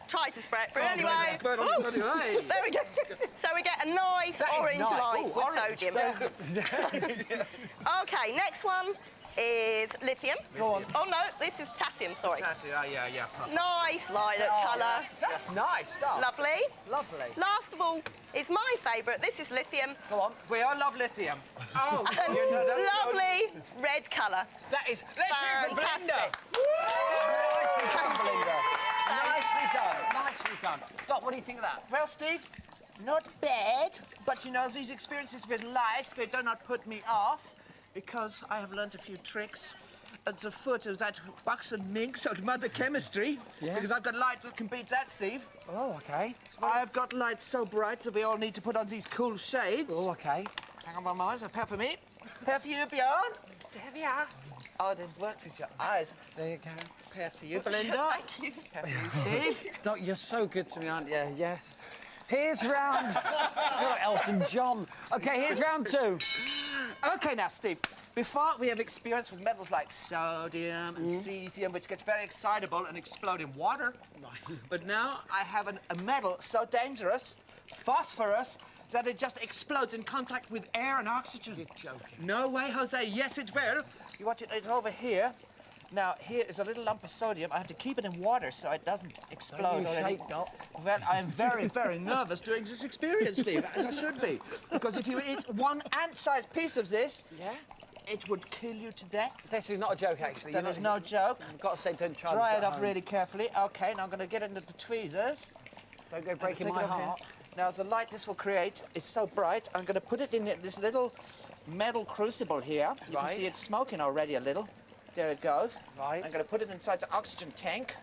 try to spray it through anyway. There we go. So we get a nice orange light with orange. sodium. OK, next one is lithium. Go on. Oh, no, this is potassium, sorry. Potassium, yeah. Nice lilac colour. That's nice stuff. Lovely. Lovely. Last of all, is my favourite. This is lithium. Go on. We all love lithium. Oh, And you know, that's lovely red colour. That is... Let's hear it for Belinda. Fantastic. Nicely done, Belinda. Nicely done. Nicely done. Doc, what do you think of that? Well, Steve, not bad. But, you know, these experiences with light, they do not put me off because I have learned a few tricks at the foot of that buxom minx of Mother Chemistry. Yeah? Because I've got light that can beat that, Steve. Oh, OK. I've got lights so bright that we all need to put on these cool shades. Oh, OK. Hang on, my eyes. A pair for me. Pair for you, Bjorn. There we are. Oh, it didn't work with your eyes. There you go. Pair for you, Belinda. Thank you. Pair for you, Steve. Doc, you're so good to me, aren't you? Yes. Here's round... Oh, Elton John. OK, here's round 2. OK, now, Steve, before we have experience with metals like sodium and cesium, which gets very excitable and explode in water. Right. But now I have a metal so dangerous, phosphorus, that it just explodes in contact with air and oxygen. You're joking. No way, Jose. Yes, it will. You watch it. It's over here. Now, here is a little lump of sodium. I have to keep it in water so it doesn't explode. Don't you shake, Doc. Well, I am very, very nervous doing this experience, Steve, as I should be. Because if you eat one ant-sized piece of this, it would kill you to death. This is not a joke, actually. That is no joke. I've got to say, don't try Dry this it at off home. really carefully. OK, now I'm going to get it into the tweezers. Don't go breaking Take my it over here. heart. Now, the light this will create is so bright, I'm going to put it in this little metal crucible here. You can see it's smoking already a little. There it goes. Right. I'm going to put it inside the oxygen tank.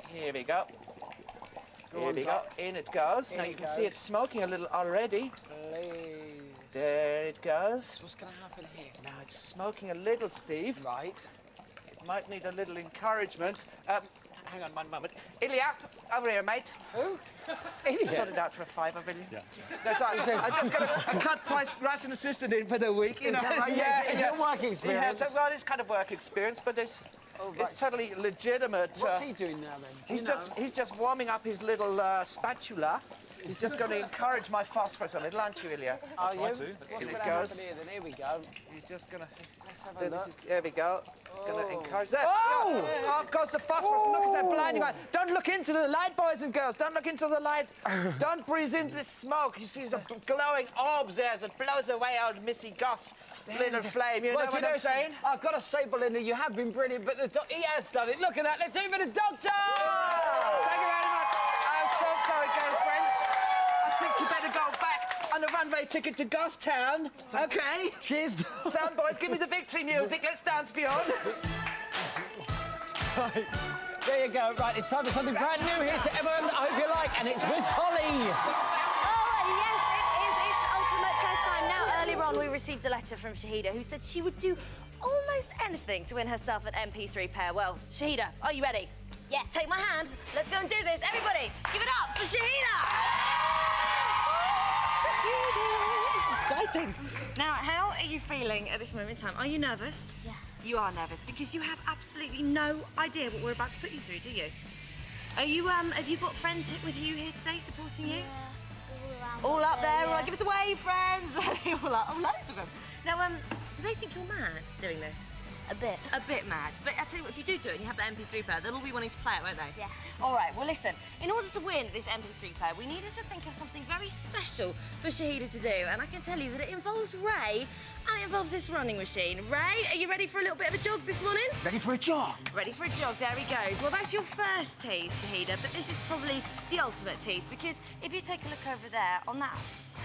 Here we go. Here we go. In it goes. Now, you can see it's smoking a little already. Please. There it goes. What's going to happen here? Now, it's smoking a little, Steve. Right. It might need a little encouragement. Hang on one moment. Ilya, over here, mate. Who? Sort it out for a £5, will you? Yeah. That's right. I just got a cut-price Russian assistant in for the week, you know. Is it a work experience? Well, it's kind of work experience, but it's totally legitimate. What's he doing now, then? He's just warming up his little spatula. He's just going to encourage my phosphorus a little, aren't you, Ilya? Are you? What's Here it goes. here, then? Here we go. He's just going to... Let's have a look. There we go. Going to encourage that. Oh! Oh, of course, the phosphorus. Look at that blinding light. Don't look into the light, boys and girls. Don't look into the light. Don't breathe into the smoke. You see the glowing orbs there that blows away old Missy Goth's little flame. You know what I'm saying? I've got to say, Belinda, you have been brilliant, but he has done it. Look at that. Let's hear it for the doctor! Thank you very much. I'm so sorry, girlfriend. I think you better go back on the runway ticket to Gothtown. OK? Cheers. Sound boys, give me the victory music. Let's dance, Bjorn. Right. There you go. Right, it's time for something brand new here to Emma that I hope you like, and it's with Holly. Oh, yes, it is. It's ultimate test time. Now, earlier on, we received a letter from Shahida who said she would do almost anything to win herself an MP3 player. Well, Shahida, are you ready? Yeah. Take my hand. Let's go and do this. Everybody, give it up for Shahida! Shahida! This is exciting. Now, how are you feeling at this moment in time? Are you nervous? Yeah. You are nervous because you have absolutely no idea what we're about to put you through, do you? Are you, have you got friends with you here today supporting you? All up there, all right, give us a wave, friends. All up, oh, loads of them. Now, do they think you're mad doing this? A bit. A bit mad. But I tell you what, if you do it and you have the MP3 player, they'll all be wanting to play it, won't they? Yeah. All right, well, listen, in order to win this MP3 player, we needed to think of something very special for Shahida to do. And I can tell you that it involves Ray and it involves this running machine. Ray, are you ready for a little bit of a jog this morning? Ready for a jog? Ready for a jog, there he goes. Well, that's your first tease, Shahida, but this is probably the ultimate tease because if you take a look over there on that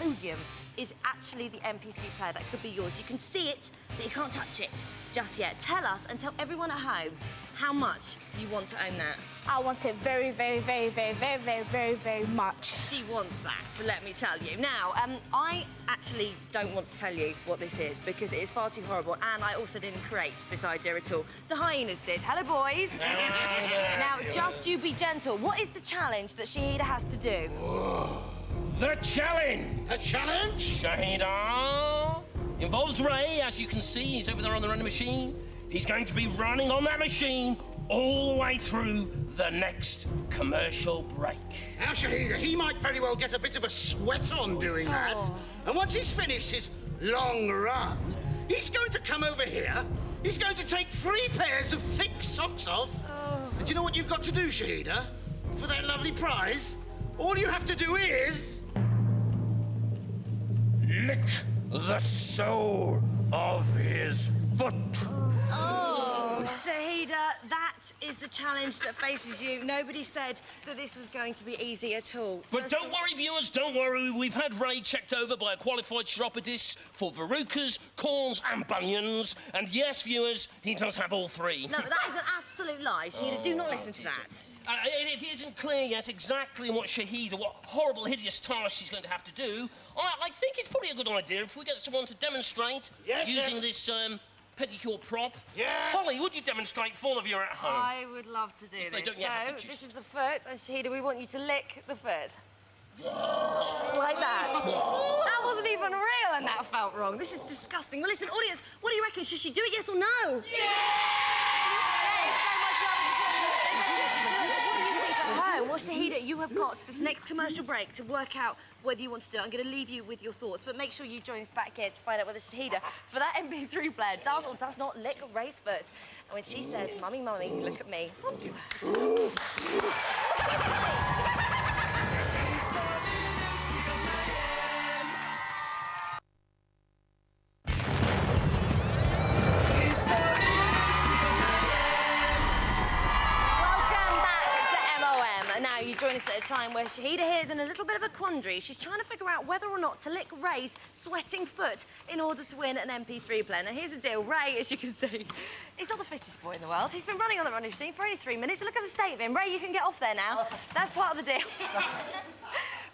podium is actually the MP3 player that could be yours. You can see it, but you can't touch it just yet. Tell us and tell everyone at home how much you want to own that. I want it very, very, very, very, very, very, very, very much. She wants that, let me tell you. Now, I actually don't want to tell you what this is because it is far too horrible and I also didn't create this idea at all. The hyenas did. Hello, boys. Now, just you be gentle. What is the challenge that Shahida has to do? The challenge! The challenge? Shahida involves Ray, as you can see. He's over there on the running machine. He's going to be running on that machine all the way through the next commercial break. Now, Shahida, he might very well get a bit of a sweat on doing that. And once he's finished his long run, he's going to come over here. He's going to take 3 pairs of thick socks off. And do you know what you've got to do, Shahida? For that lovely prize? All you have to do is... lick the sole of his foot. Oh, Shahida, that is the challenge that faces you. Nobody said that this was going to be easy at all. But don't worry, viewers, don't worry. We've had Ray checked over by a qualified chiropodist for verrucas, corns and bunions. And yes, viewers, he does have all three. No, that is an absolute lie. Shahida, do not listen to that. It isn't clear yet exactly what horrible, hideous task she's going to have to do. I think it's probably a good idea if we get someone to demonstrate using this pedicure prop. Yeah. Holly, would you demonstrate for all of you at home? I would love to do If they this. don't yet have So, the this is the foot, and Shahida, we want you to lick the foot. Like that. That wasn't even real, and that felt wrong. This is disgusting. Well, listen, audience, what do you reckon? Should she do it, yes or no? Yeah! So much love and support. They reckon she should do it. What do you think at home? Well, Shahida, you have got this next commercial break to work out whether you want to do it. I'm going to leave you with your thoughts, but make sure you join us back here to find out whether Shahida, for that MP3 player, does or does not lick Ray's foot. And when she says, "Mummy, mummy, look at me," mum's the word. Now, you join us at a time where Shahida here is in a little bit of a quandary. She's trying to figure out whether or not to lick Ray's sweating foot in order to win an MP3 player. Now, here's the deal. Ray, as you can see, he's not the fittest boy in the world. He's been running on the running machine for only 3 minutes. Look at the state of him. Ray, you can get off there now. That's part of the deal.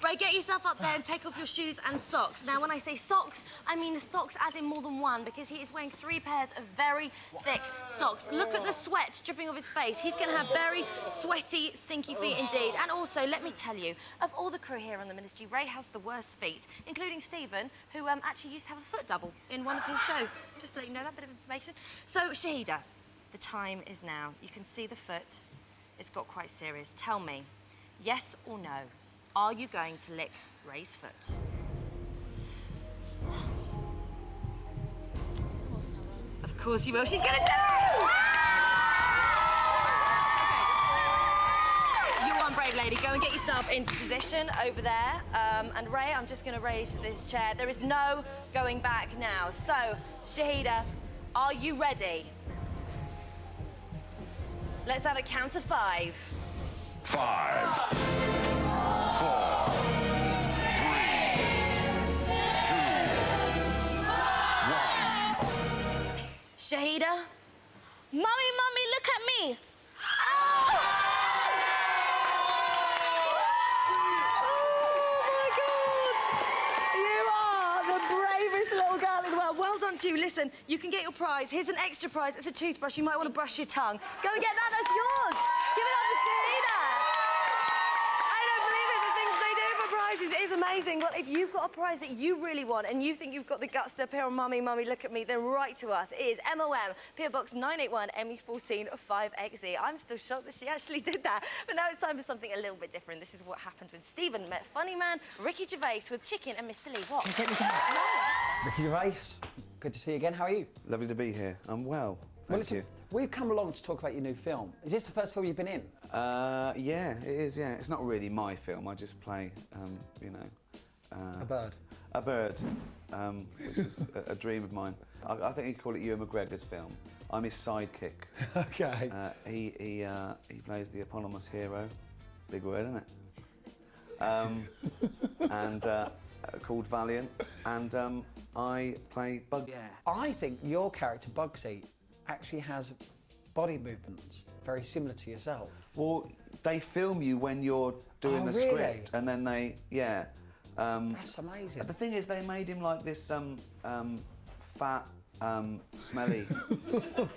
Ray, get yourself up there and take off your shoes and socks. Now, when I say socks, I mean socks as in more than one, because he is wearing 3 pairs of very thick socks. Look at the sweat dripping off his face. He's going to have very sweaty, stinky feet indeed. And also, let me tell you, of all the crew here on the Ministry, Ray has the worst feet, including Stephen, who actually used to have a foot double in one of his shows. Just to let you know that bit of information. So, Shahida, the time is now. You can see the foot. It's got quite serious. Tell me, yes or no? Are you going to lick Ray's foot? Of course I will. Of course you will. She's going to do it! You one brave lady. Go and get yourself into position over there. And Ray, I'm just going to raise this chair. There is no going back now. So, Shahida, are you ready? Let's have a count of 5. 5, 4, 3, 2, 1. Shahida? Mummy, mummy, look at me. Well done to you. Listen, you can get your prize. Here's an extra prize. It's a toothbrush. You might want to brush your tongue. Go and get that. That's yours. Give it up for Shahida. I don't believe it, the things they do for prizes. It is amazing. Well, if you've got a prize that you really want and you think you've got the guts to appear on Mummy, Mummy, Look at Me, then write to us. It is MOM, PO Box 981, ME14 5XE. I'm still shocked that she actually did that. But now it's time for something a little bit different. This is what happened when Stephen met funny man Ricky Gervais with Chicken and Mr. Lee. What? Ricky Gervais, good to see you again. How are you? Lovely to be here. I'm well, thank you. We've come along to talk about your new film. Is this the first film you've been in? Yeah, it is, yeah. It's not really my film. I just play, you know... a bird. A bird, which is a dream of mine. I think you'd call it Ewan McGregor's film. I'm his sidekick. Okay. He plays the eponymous hero. Big word, isn't it? And called Valiant. And I play Bug. Yeah. I think your character, Bugsy, actually has body movements very similar to yourself. Well, they film you when you're doing the really? script, and then they, yeah. That's amazing. The thing is, they made him like this fat, smelly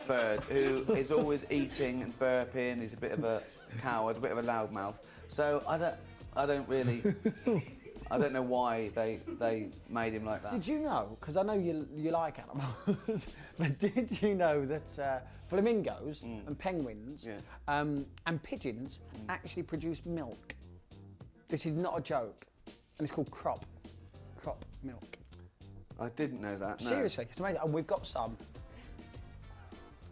bird who is always eating and burping. He's a bit of a coward, a bit of a loudmouth. So I don't really. I don't know why they made him like that. Did you know, because I know you like animals, but did you know that flamingos and penguins and pigeons actually produce milk? This is not a joke, and it's called crop milk. I didn't know that, no. Seriously, it's amazing, and we've got some.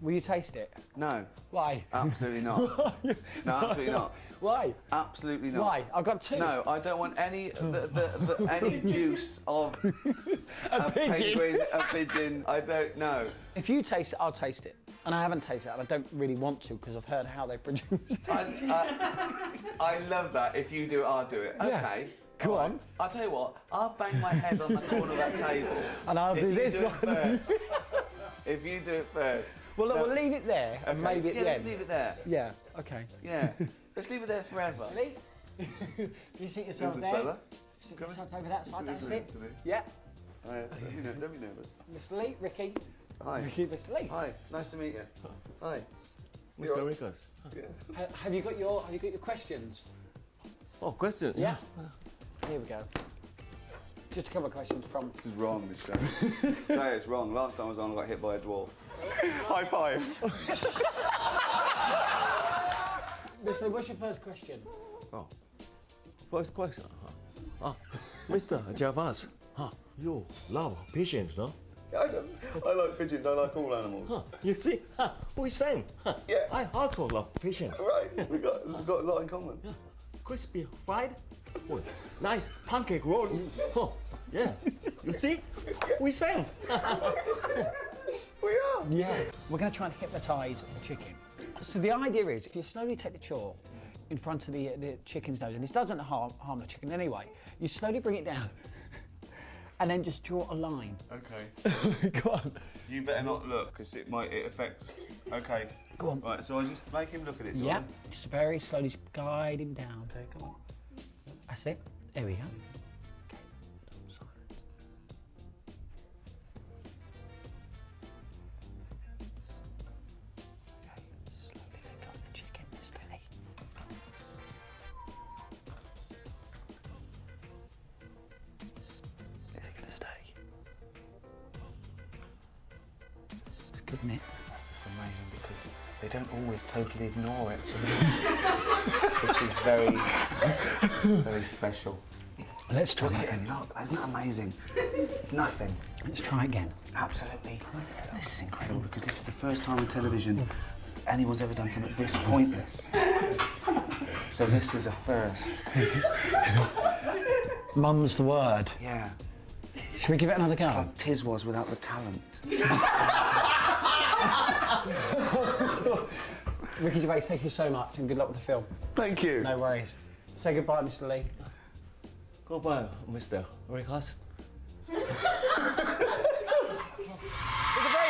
Will you taste it? No. Why? Absolutely not. No, absolutely not. Why? Absolutely not. Why? I've got 2. No, I don't want any any juice of a pigeon. A pigeon. I don't know. If you taste it, I'll taste it. And I haven't tasted it, and I don't really want to because I've heard how they produce it. I love that. If you do it, I'll do it. Yeah. Okay. Go on. I'll tell you what. I'll bang my head on the corner of that table. And I'll do this If you do one. it first. If you do it first. Well, look, we'll leave it there and Okay. maybe at Yeah, the let's end. leave it there. Yeah, okay. Yeah. Let's leave it there forever. You sit yourself Mrs. there. Bella? Sit yourself over that side, that's it. Next to me. Yeah. Don't be nervous. Mr. Lee, Ricky. Hi. Ricky, Mr. Lee. Hi. Nice to meet you. Hi. Mr. Rickos. Yeah. Have you got your questions? Oh, question? Yeah. Here we go. Just a couple of questions from... This is wrong, this show. Say it's wrong. Last time I was on, I got hit by a dwarf. High five. Mr. Lee, what's your first question? Oh. First question. Mr. Javas, you love pigeons, no? I like pigeons. I like all animals. You see, we same. Yeah. I also love pigeons. Right. We've got a lot in common. Crispy fried, oh, nice pancake rolls. Oh, yeah. You see, we same. We are. Yeah. We're going to try and hypnotise the chicken. So the idea is, if you slowly take the chalk in front of the chicken's nose, and this doesn't harm the chicken anyway, you slowly bring it down and then just draw a line. Okay. Go on. You better not look, because it affects. Okay. Go on. Right, so I just make him look at it. do Yeah. I? Just very slowly guide him down. Okay, come on. That's it. There we go. Isn't it? That's just amazing because they don't always totally ignore it. So this is very, very special. Let's try Look at again. him, look, isn't that amazing? Nothing. Let's try again. Absolutely. This is incredible because this is the first time on television anyone's ever done something this pointless. So this is a first. Mum's the word. Yeah. Should we give it another go? It's like Tiz was without the talent. Ricky Gervais, thank you so much and good luck with the film. Thank you. No worries. Say goodbye, Mr. Lee. Goodbye, Mr. Rickos. He's a very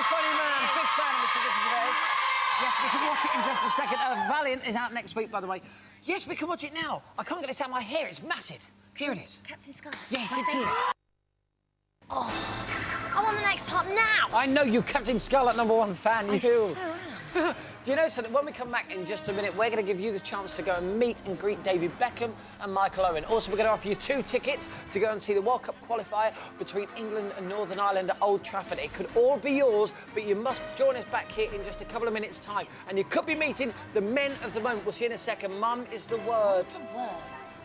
funny man. Big fan of Mr. Ricky Gervais. Yes, we can watch it in just a second. Valiant is out next week, by the way. Yes, we can watch it now. I can't get this out of my hair. It's massive. Here it is. Captain Scarlet. Yes, it's here. Oh, I want the next part now. I know you, Captain Scarlet, #1 fan. I You. so am. Do you know something? When we come back in just a minute, we're going to give you the chance to go and meet and greet David Beckham and Michael Owen. Also, we're going to offer you 2 tickets to go and see the World Cup qualifier between England and Northern Ireland at Old Trafford. It could all be yours, but you must join us back here in just a couple of minutes' time. And you could be meeting the men of the moment. We'll see you in a second. Mum is the word. What's the words?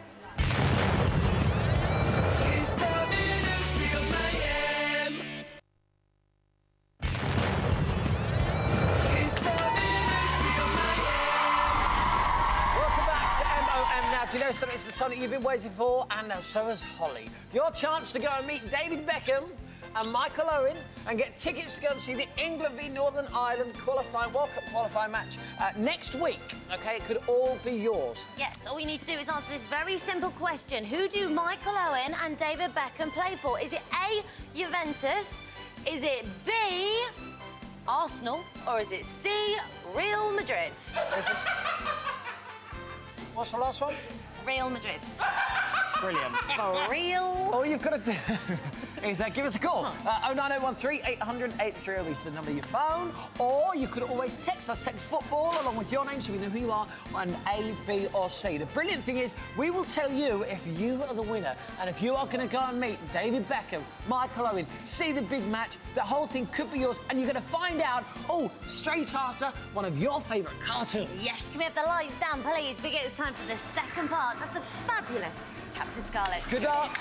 It's the Ministry of Mayhem. It's the Ministry of Mayhem. Welcome back to MOM. Now, do you know something? It's the time that you've been waiting for, and so has Holly. Your chance to go and meet David Beckham and Michael Owen and get tickets to go and see the England v Northern Ireland World Cup qualifying match next week. Okay, it could all be yours. Yes, all you need to do is answer this very simple question. Who do Michael Owen and David Beckham play for? Is it A, Juventus? Is it B, Arsenal? Or is it C, Real Madrid? What's the last one? Real Madrid. Brilliant. For real? All you've got to do is give us a call. 09013 800 830 is the number of your phone. Or you could always text us, text football along with your name so we know who you are on A, B or C. The brilliant thing is we will tell you if you are the winner and if you are going to go and meet David Beckham, Michael Owen, see the big match, the whole thing could be yours and you're going to find out, straight after one of your favourite cartoons. Yes, can we have the lights down, please? Because it's time for the second part of the fabulous Captain Scarlet. Good luck.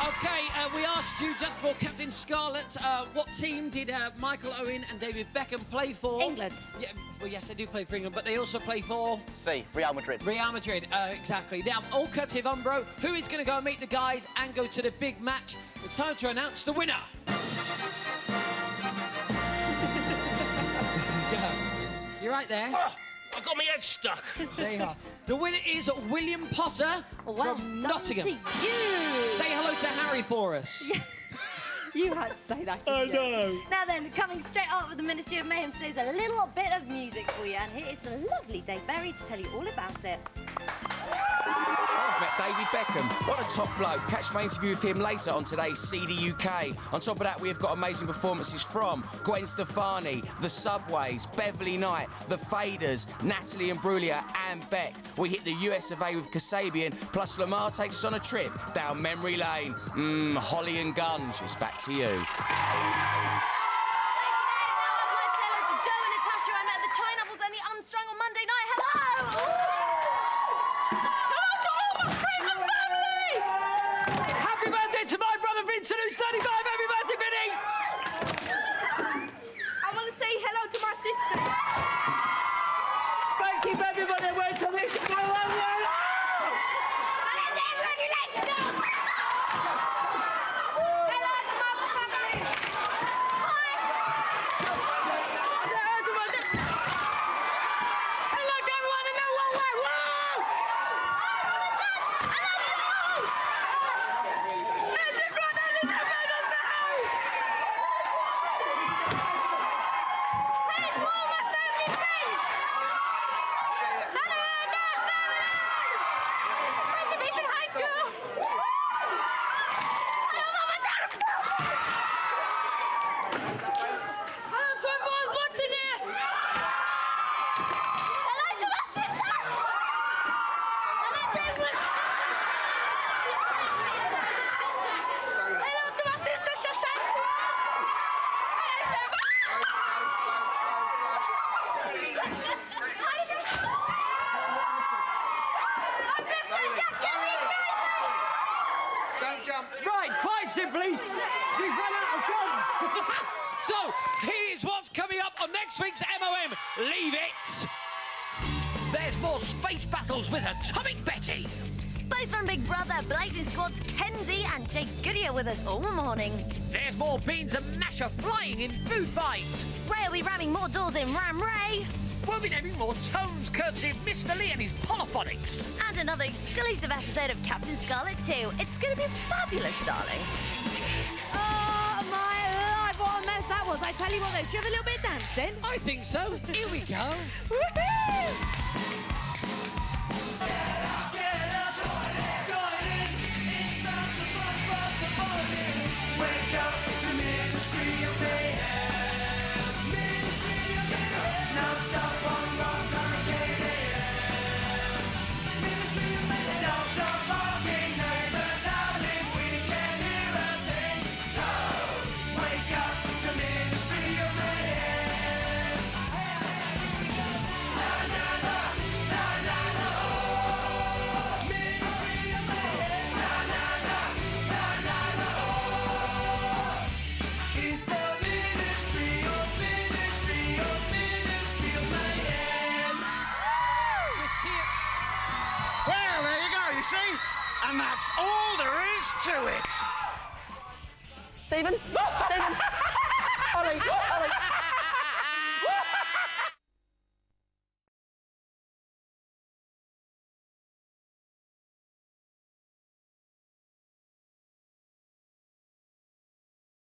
OK, we asked you just before, Captain Scarlett, what team did Michael Owen and David Beckham play for? England. Yeah, well, yes, they do play for England, but they also play for... C, Real Madrid. Real Madrid, exactly. Now, all courtesy of Umbro, who is going to go and meet the guys and go to the big match? It's time to announce the winner. You're right there. Oh, I've got my head stuck. There you are. The winner is William Potter from Nottingham. You. Say hello to Harry for us. Yeah. You had to say that, didn't you? know. Now then, coming straight up with the Ministry of Mayhem today is a little bit of music for you, and here is the lovely Dave Berry to tell you all about it. I've met David Beckham. What a top bloke. Catch my interview with him later on today's CD UK. On top of that, we have got amazing performances from Gwen Stefani, The Subways, Beverly Knight, The Faders, Natalie Imbruglia and Beck. We hit the US of A with Kasabian, plus Lamar takes us on a trip down memory lane. Holly and Gunge. It's back to you. Right, quite simply, we've run out of gum. So, here's what's coming up on next week's MOM. Leave it. There's more space battles with Atomic Betty. Both from Big Brother, Blazing Squad's Kenzie and Jake Goodyear with us all morning. There's more Beans and Masher flying in Food Fight. Ray will be ramming more doors in Ram Ray. We'll be naming more tones courtesy of Mr. Lee and his polyphonics. And another exclusive episode of Captain Scarlet 2. It's going to be fabulous, darling. Oh, my life, what a mess that was. I tell you what, though, should we have a little bit of dancing? I think so. Here we go. Woohoo! Wake up to Ministry of Mayhem. Ministry of Mayhem. Non-stop on rock hurricane AM. Ministry of Mayhem. Dogs are barking, neighbors howling, we can hear a thing. So, wake up to Ministry of Mayhem. Na na na, na na na, oh. Ministry of Mayhem. Na na na, na na na, oh. It's the Ministry of Mayhem. You see it? Well, there you go, you see? And that's all there is to it. Stephen? Stephen?